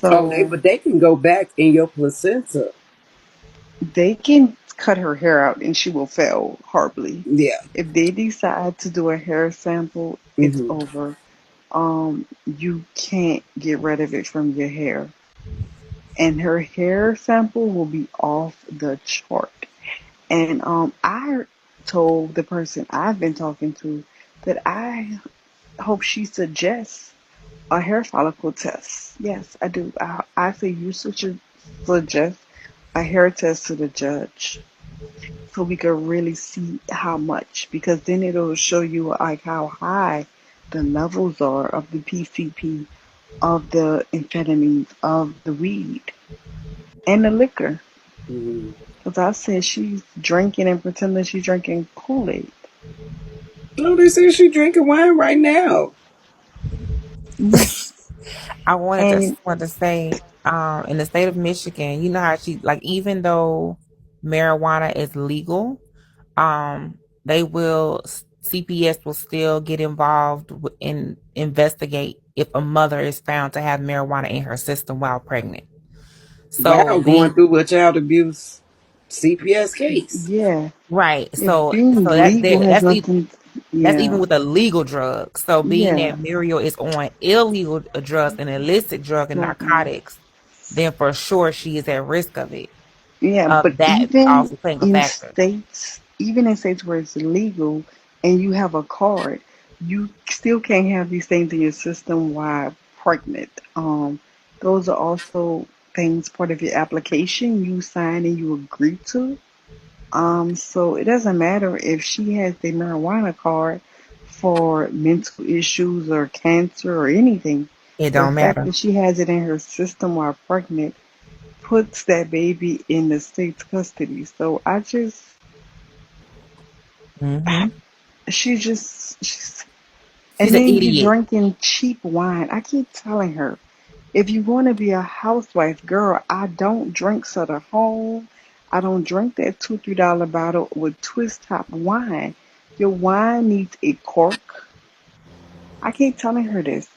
Oh, So but they can go back in your placenta. they can cut her hair out and she will fail horribly. Yeah. If they decide to do a hair sample, it's Hmm. over. You can't get rid of it from your hair. And her hair sample will be off the chart. And I told the person I've been talking to that I hope she suggests a hair follicle test. Yes, I do. I say you should suggest a hair test to the judge so we can really see how much, because then it'll show you like how high the levels are of the PCP, of the amphetamines, of the weed, and the liquor. Hmm. Because I said she's drinking and pretending she's drinking Kool-Aid. No, they say she drinking wine right now. Yeah. I wanted to And want to say, in the state of Michigan, you know how she like even though marijuana is legal, they will CPS will still get involved and investigate if a mother is found to have marijuana in her system while pregnant. Wow, So going being through a child abuse CPS case. yeah, right, if so being legal has that's nothing, that's even yeah, with a legal drug. So being yeah, that Muriel is on illegal drugs and illicit drug and exactly. narcotics, then for sure she is at risk of it. Yeah, but That also playing a factor. even in states where it's illegal and you have a card, you still can't have these things in your system while pregnant. Those are also things part of your application you sign and you agree to. So it doesn't matter if she has the marijuana card for mental issues or cancer or anything. It The don't fact matter. that she has it in her system while pregnant puts that baby in the state's custody. So Hmm. she's, She's and an then you idiot. drinking cheap wine. I keep telling her, if you want to be a housewife, girl, I don't drink Sutter Home. I don't drink that $2, $3 bottle with twist top wine. Your wine needs a cork. I keep telling her this.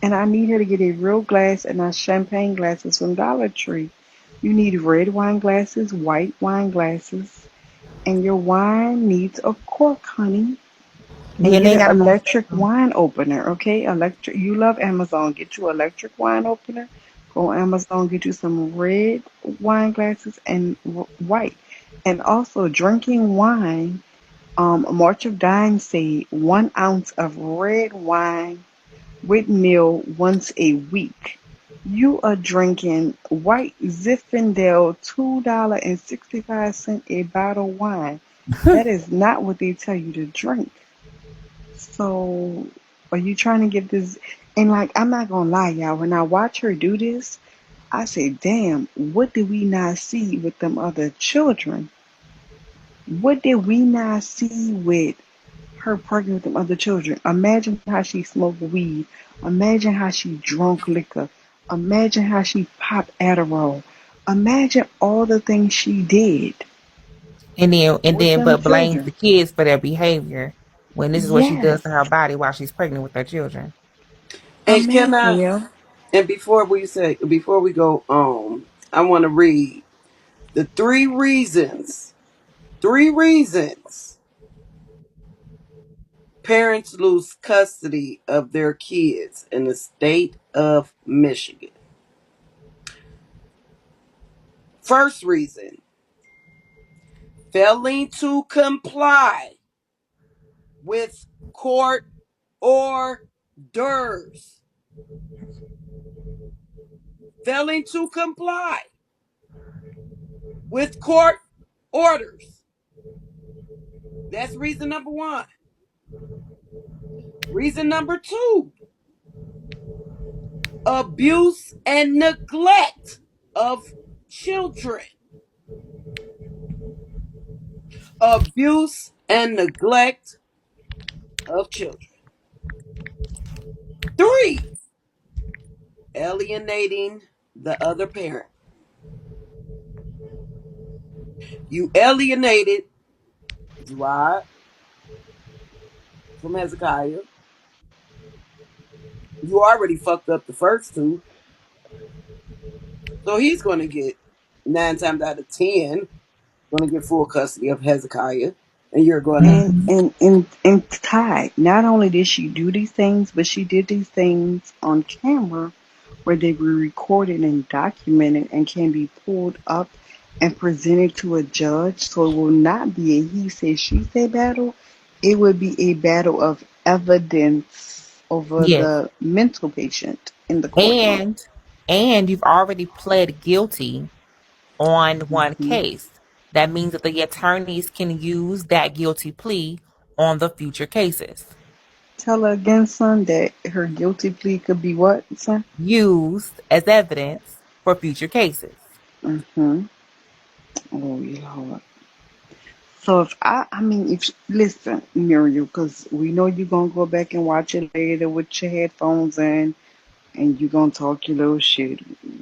And I need her to get a real glass and not champagne glasses from Dollar Tree. You need red wine glasses, white wine glasses, and your wine needs a cork, honey. And Then get they an got electric wine opener, okay? Electric. You love Amazon. Get you an electric wine opener. Go on Amazon. Get you some red wine glasses and white. And also drinking wine. March of Dimes say 1 ounce of red wine with meal once a week. You are drinking white Zinfandel $2.65 a bottle wine. That is not what they tell you to drink. So, are you trying to get this? And like, I'm not gonna lie, y'all. When I watch her do this, I say, "Damn, what did we not see with them other children? What did we not see with her pregnant with them other children? Imagine how she smoked weed. Imagine how she drunk liquor. Imagine how she popped Adderall. Imagine all the things she did and with then them but blames the children. kids for their behavior when this is what she does Yes, to her body while she's pregnant with her children. And can imagine, I? yo. And before we go on, I want to read the three reasons. Three reasons parents lose custody of their kids in the state of Michigan. First reason, failing to comply with court orders. Failing to comply with court orders. That's reason number one. Reason number two, abuse and neglect of children. Abuse and neglect of children. Three, alienating the other parent. You alienated Gerard from Hezekiah. You already fucked up the first two. So he's going to get 9 times out of 10, going to get full custody of Hezekiah. And you're going to. And Ty, not only did she do these things, but she did these things on camera where they were recorded and documented and can be pulled up and presented to a judge. So it will not be a he say, she say battle. It would be a battle of evidence over Yes. the mental patient in the courtroom. And you've already pled guilty on one Hmm. case. That means that the attorneys can use that guilty plea on the future cases. Tell her again, son, that her guilty plea could be what, son? Used as evidence for future cases. Mm-hmm. Oh, Lord. So if listen, Muriel, because we know you're gonna go back and watch it later with your headphones in, and you're gonna talk your little shit.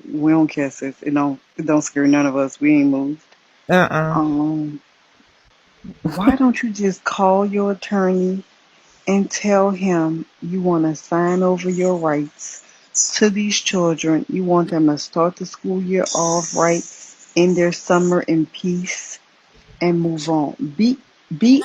We don't care, sis. It don't scare none of us. We ain't moved. Uh-uh. Um, why don't you just call your attorney and tell him you want to sign over your rights to these children? You want them to start the school year off right in their summer in peace and move on. Be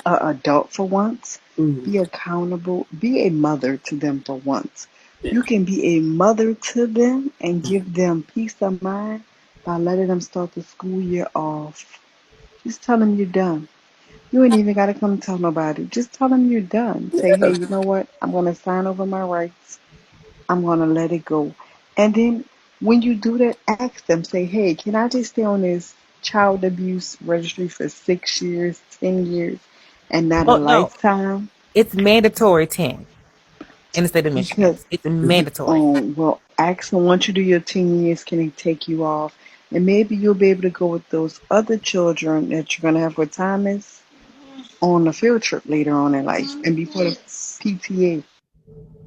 a adult for once. Mhm. Be accountable. Be a mother to them for once. Yeah. You can be a mother to them and give them peace of mind by letting them start the school year off. Just tell them you're done. You ain't even got to come tell nobody. Just tell them you're done. Say, hey, you know what? I'm going to sign over my rights. I'm going to let it go. And then when you do that, ask them, say, hey, can I just stay on this child abuse registry for 6 years, 10 years, and not a Well, no, lifetime? it's mandatory 10 in the state of Michigan. Because, It's mandatory. well, ask them, once you do your 10 years, can they take you off? And maybe you'll be able to go with those other children that you're going to have with Thomas on a field trip later on in life and be part of PTA.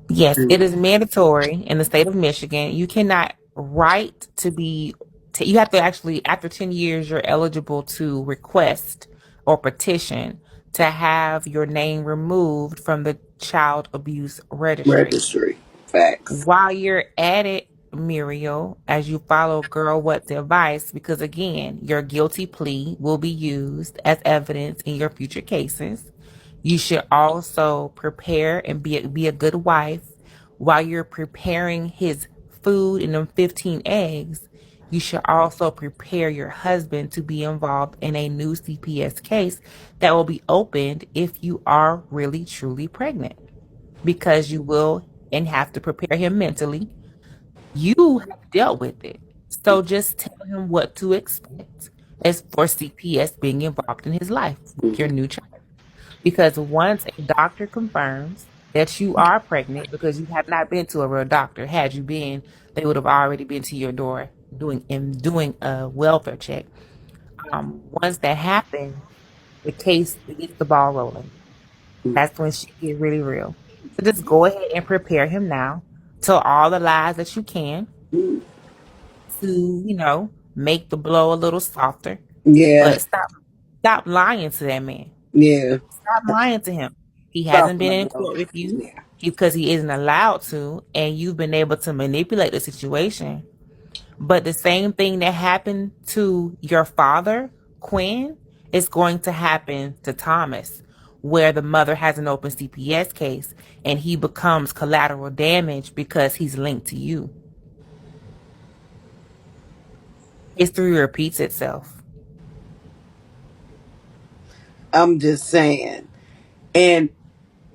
Yes, it is mandatory in the state of Michigan. You cannot write to be, you have to actually, after 10 years, you're eligible to request or petition to have your name removed from the child abuse registry. Registry. Facts. While you're at it, Muriel, as you follow Girl What's advice, because again, your guilty plea will be used as evidence in your future cases. You should also prepare and be a good wife while you're preparing his food and them 15 eggs. You should also prepare your husband to be involved in a new CPS case that will be opened if you are really truly pregnant, because you will and have to prepare him mentally. You have dealt with it. So just tell him what to expect as for CPS being involved in his life with your Mhm. new child. Because once a doctor confirms that you are pregnant, because you have not been to a real doctor, had you been, they would have already been to your door doing a welfare check. Once that happens, the case gets the ball rolling. That's when shit get really real. So just go ahead and prepare him now. Tell all the lies that you can Mhm. to, make the blow a little softer. Yeah. But stop lying to that man. Yeah. Stop lying to him. He hasn't Soften been the in blow. court with you Yeah. because he isn't allowed to, and you've been able to manipulate the situation. But the same thing that happened to your father, Quinn, is going to happen to Thomas, where the mother has an open CPS case and he becomes collateral damage because he's linked to you. History repeats itself. I'm just saying. And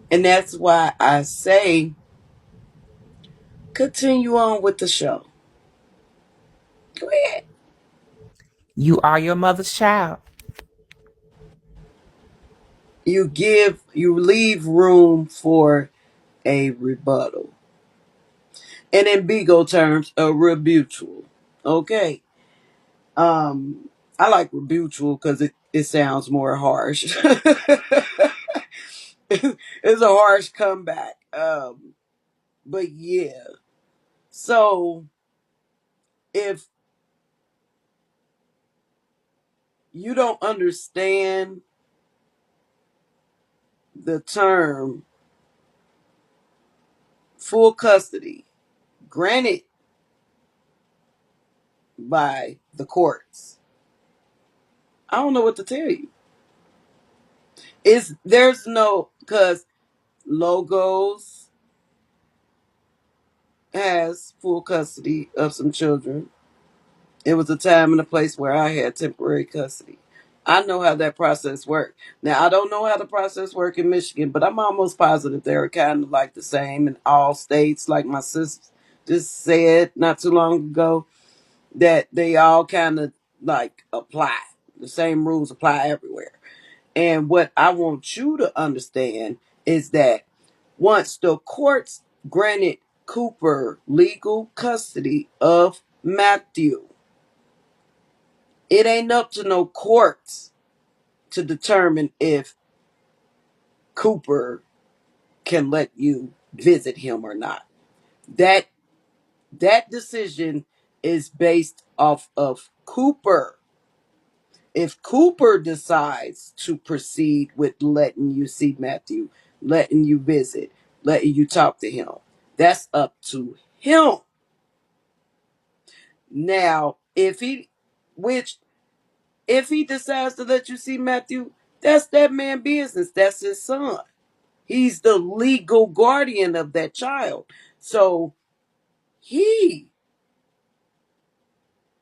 that's why I say continue on with the show. Go ahead. You are your mother's child. You leave room for a rebuttal. And in Beagle terms, a rebuttal. Okay. I like rebuttal because it sounds more harsh. It's a harsh comeback. But yeah. So if you don't understand the term full custody granted by the courts, I don't know what to tell you. There's no, because Logos has full custody of some children. It was a time and a place where I had temporary custody. I know how that process worked. Now I don't know how the process worked in Michigan, but I'm almost positive they're kind of like the same in all states. Like my sister just said not too long ago, that they all kind of like apply. The same rules apply everywhere. And what I want you to understand is that once the courts granted Cooper legal custody of Matthew, it ain't up to no courts to determine if Cooper can let you visit him or not. That that decision is based off of Cooper. If Cooper decides to proceed with letting you see Matthew, letting you visit, letting you talk to him, that's up to him. Now, which if he decides to let you see Matthew, that's that man business. That's his son. He's the legal guardian of that child. So he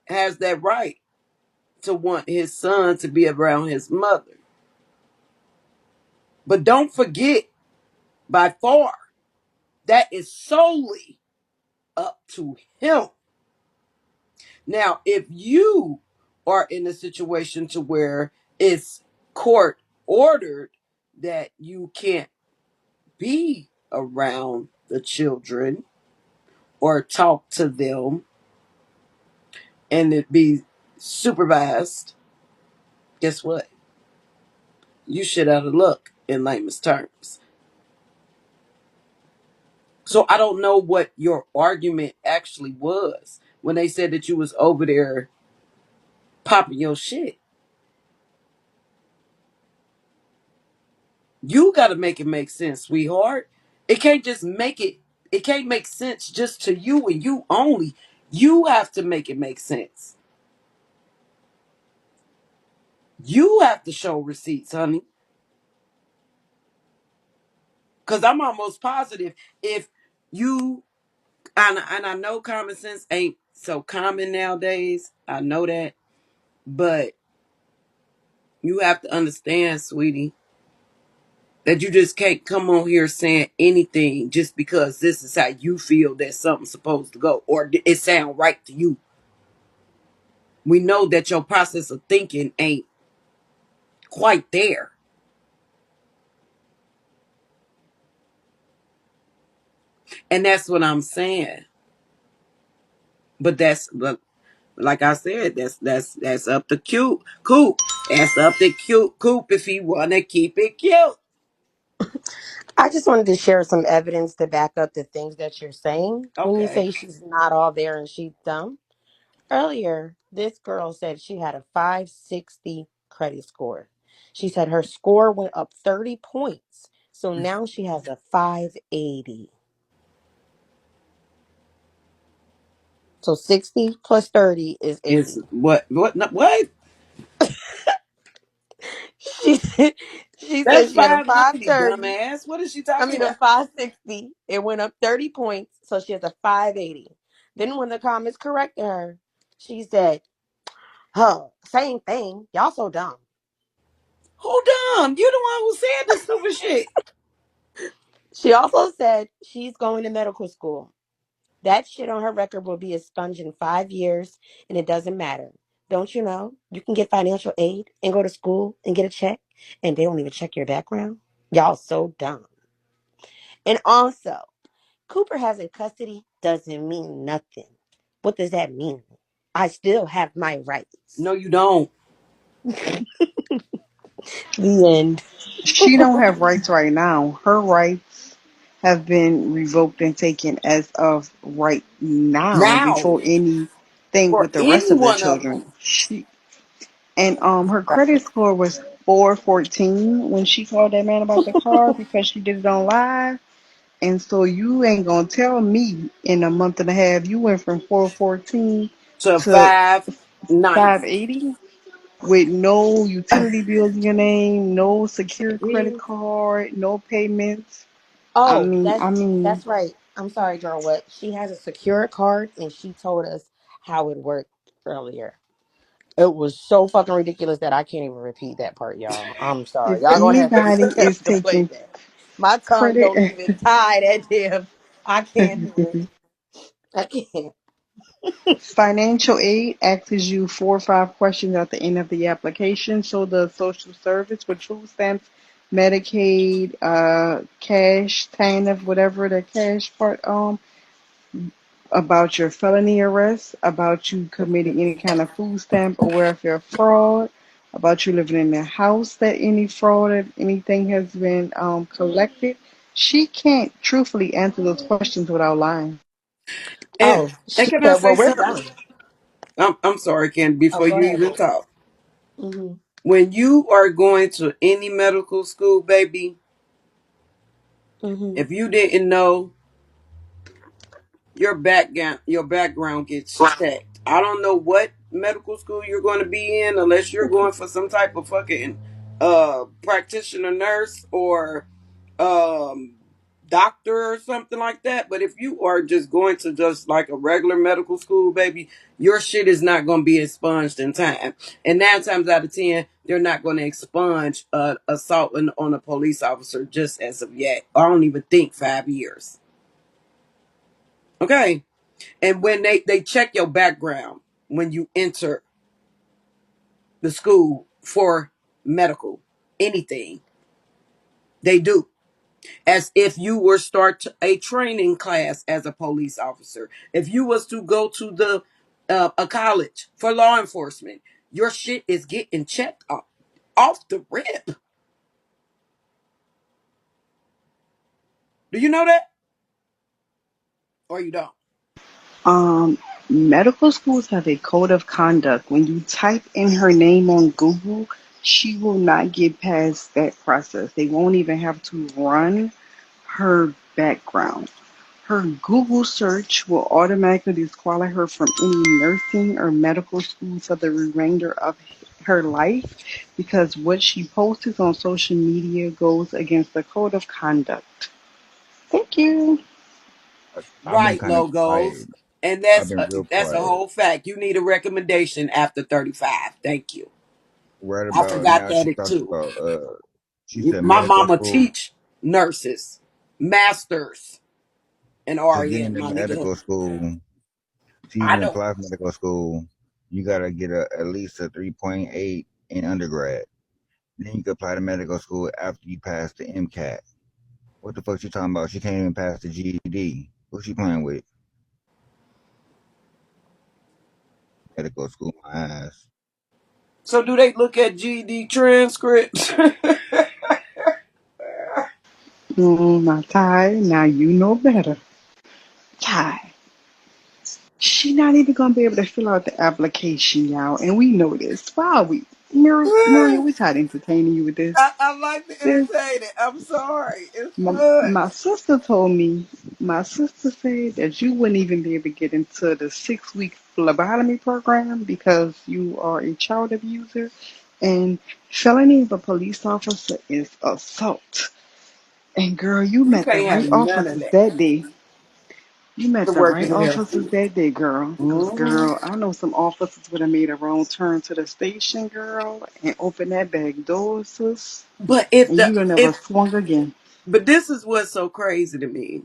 has that right to want his son to be around his mother. But don't forget, by far, that is solely up to him. Now, if you are in a situation to where it's court ordered that you can't be around the children or talk to them and it be supervised, guess what? You shit out of luck in layman's terms. So I don't know what your argument actually was when they said that you was over there popping your shit. You got to make it make sense, sweetheart. It can't just make it. It can't make sense just to you and you only. You have to make it make sense. You have to show receipts, honey. Because I'm almost positive if you, and I know common sense ain't so common nowadays. I know that. But you have to understand, sweetie, that you just can't come on here saying anything just because this is how you feel that something's supposed to go or it sound right to you. We know that your process of thinking ain't quite there. And that's what I'm saying. But like I said, that's up to Coop. That's up to Coop if he wanna keep it cute. I just wanted to share some evidence to back up the things that you're saying. When you Okay. say she's not all there and she's dumb, earlier, this girl said she had a 560 credit score. She said her score went up 30 points. So now she has a 580. So 60 plus 30 is Is 80. what? She said, she That's said she had a 590, 530. dumbass. What is she I talking mean, a about? 560. It went up 30 points. So she has a 580. Then when the comments corrected her, she said, huh, same thing. Y'all so dumb. Who dumb? You the one who said the stupid shit. She also said she's going to medical school. That shit on her record will be expunged in 5 years, and it doesn't matter. Don't you know? You can get financial aid and go to school and get a check, and they don't even check your background. Y'all so dumb. And also, Cooper has in custody doesn't mean nothing. What does that mean? I still have my rights. No, you don't. The end. She don't have rights right now. Her rights have been revoked and taken as of right now Now, before anything for with the rest any of the one of children. them. Her credit score was 414 when she called that man about the car because she did it on live. And so you ain't gonna tell me in a month and a half you went from 414 To to 590. 580 with no utility bills in your name, no secure credit card, no payments. I Oh, mean, that's I mean, that's right. I'm sorry, GurlWat. She has a secure card, and she told us how it worked earlier. It was so fucking ridiculous that I can't even repeat that part, y'all. I'm sorry. if Y'all gonna have to anybody is to play taking that. My tongue credit, don't even tie that damn. I can't do it. I can't. financial aid asks you 4 or 5 questions at the end of the application. So the social service with food stamps, Medicaid, cash, TANF, whatever the cash part, about your felony arrest, about you committing any kind of food stamp or welfare fraud, about you living in a house that any fraud or anything has been collected. She can't truthfully answer those questions without lying. And, Oh and shit. can I say Well, we're something? done. I'm sorry, Ken, Oh, before go you ahead. even talk. Mm-hmm. When you are going to any medical school, baby, Mm-hmm. if you didn't know, your background gets checked. I don't know what medical school you're going to be in unless you're going for some type of fucking practitioner nurse or um doctor or something like that. But if you are just going to just like a regular medical school, baby, your shit is not going to be expunged in time. And 9 times out of 10, they're not going to expunge assault on a police officer just as of yet. I don't even think 5 years. Okay. And when they check your background when you enter the school for medical anything, they do, as if you were start a training class as a police officer. If you was to go to the a college for law enforcement, your shit is getting checked off the rip. Do you know that, or you don't? Um, Medical schools have a code of conduct. When you type in her name on Google, she will not get past that process. They won't even have to run her background. Her Google search will automatically disqualify her from any nursing or medical school for the remainder of her life because what she posts on social media goes against the code of conduct. Thank you. I've been Right, kind of logos. quiet. And I've been real that's a quiet. whole fact. You need a recommendation after 35. Thank you. Right I about forgot now, that she it talked too. about she said My medical mama school. teach nurses, masters, and To get RN, into my nigga. medical school, to I even know. apply for medical school, you gotta get at least a 3.8 in undergrad. Then you can apply to medical school after you pass the MCAT. What the fuck she talking about? She can't even pass the GED. Who she playing with? Medical school, my ass. So do they look at GD transcripts? Now, Ty, now you know better. Ty, she not even gonna be able to fill out the application, y'all, and we know this. Why are we, Miriam? We tired of entertaining you with this. I like to This, entertain it. I'm sorry. It's my, fun. my sister told me. My sister said that you wouldn't even be able to get into the 6 week phlebotomy program because you are a child abuser, and felony of a police officer is assault. And girl, you You met the can't have right none of officers that that day. You met to the work right in here. officers that day, girl. Cause Hmm. girl, I know some officers would have made a wrong turn to the station, girl, and opened that back door, sis. But if And the you'd have never if swung again. but this is what's so crazy to me.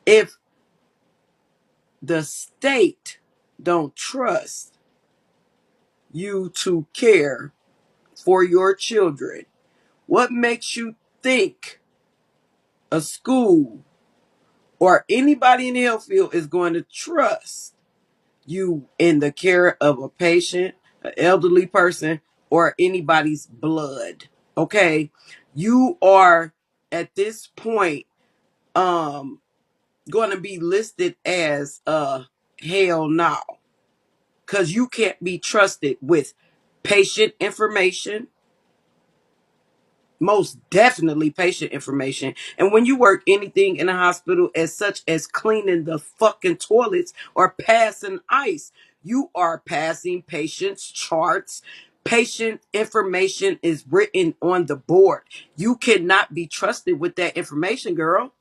If the state don't trust you to care for your children, what makes you think a school or anybody in the health field is going to trust you in the care of a patient, an elderly person, or anybody's blood. Okay? You are at this point going to be listed as hell no, because you can't be trusted with patient information, most definitely patient information. And when you work anything in a hospital as such as cleaning the fucking toilets or passing ice, you are passing patients' charts. Patient information is written on the board. You cannot be trusted with that information, girl.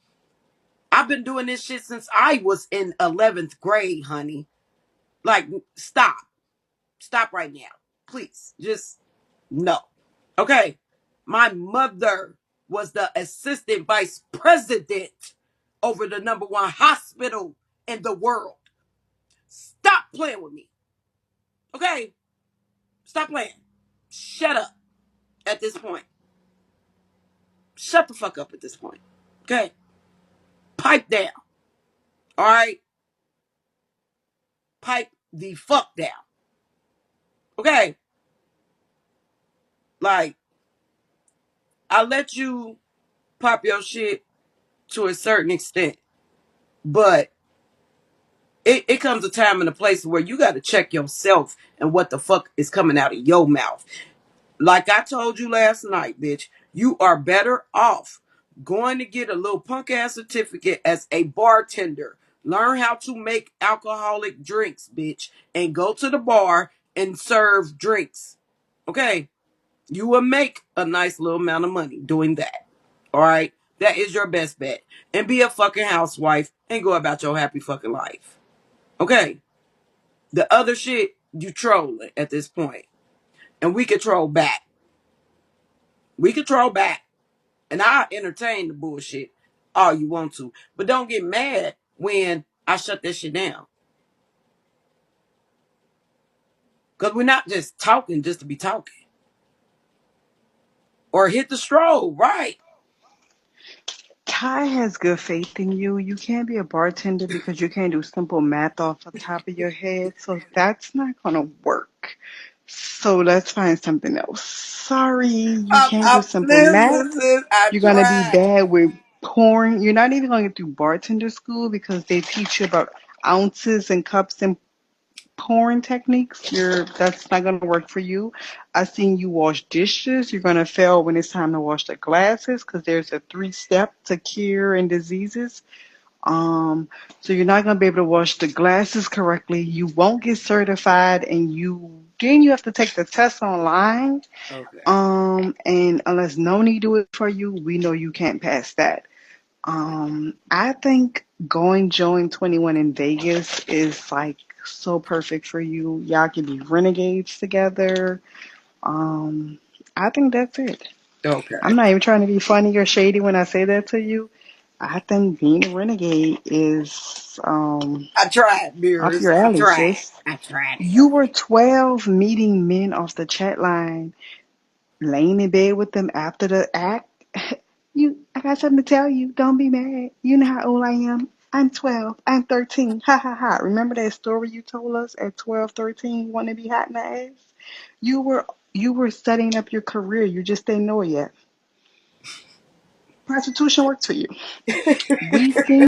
I've been doing this shit since I was in 11th grade, honey. Like, stop. Stop right now. Please. Just no. Okay. My mother was the assistant vice president over the number one hospital in the world. Stop playing with me. Okay? Stop playing. Shut up at this point. Shut the fuck up at this point. Okay? Pipe down. All right? Pipe the fuck down. Okay? Like, I let you pop your shit to a certain extent, but it comes a time and a place where you got to check yourself and what the fuck is coming out of your mouth. Like I told you last night, bitch, you are better off going to get a little punk ass certificate as a bartender. Learn how to make alcoholic drinks, bitch, and go to the bar and serve drinks. Okay? You will make a nice little amount of money doing that. All right? That is your best bet. And be a fucking housewife and go about your happy fucking life. Okay? The other shit, you trolling at this point. And we can troll back. We can troll back. And I entertain the bullshit all you want to. But don't get mad when I shut that shit down. Because we're not just talking just to be talking. Or hit the stroll, right? Ty has good faith in you. You can't be a bartender because you can't do simple math off the top of your head. So that's not going to work. So let's find something else. Sorry, you can't do simple math. Listen, sis, I You're going to be tried. bad with pouring. You're not even going to get through bartender school because they teach you about ounces and cups and pouring techniques. That's not going to work for you. I seen you wash dishes. You're going to fail when it's time to wash the glasses because there's a 3-step to cure and diseases. So you're not going to be able to wash the glasses correctly. You won't get certified, and then you have to take the test online. Okay. And unless Noni do it for you, we know you can't pass that. I think going join 21 in Vegas is like so perfect for you. Y'all can be renegades together. I think that's it. Okay. I'm not even trying to be funny or shady when I say that to you. I think being a renegade is I tried, off mirrors. your I alley, tried. sis. I tried it. You were 12 meeting men off the chat line, laying in bed with them after the act. I got something to tell you. Don't be mad. You know how old I am. I'm 12. I'm 13. Ha ha ha. Remember that story you told us at 12, 13, want to be hot in the ass? You were setting up your career. You just didn't know it yet. Prostitution works for you. We seen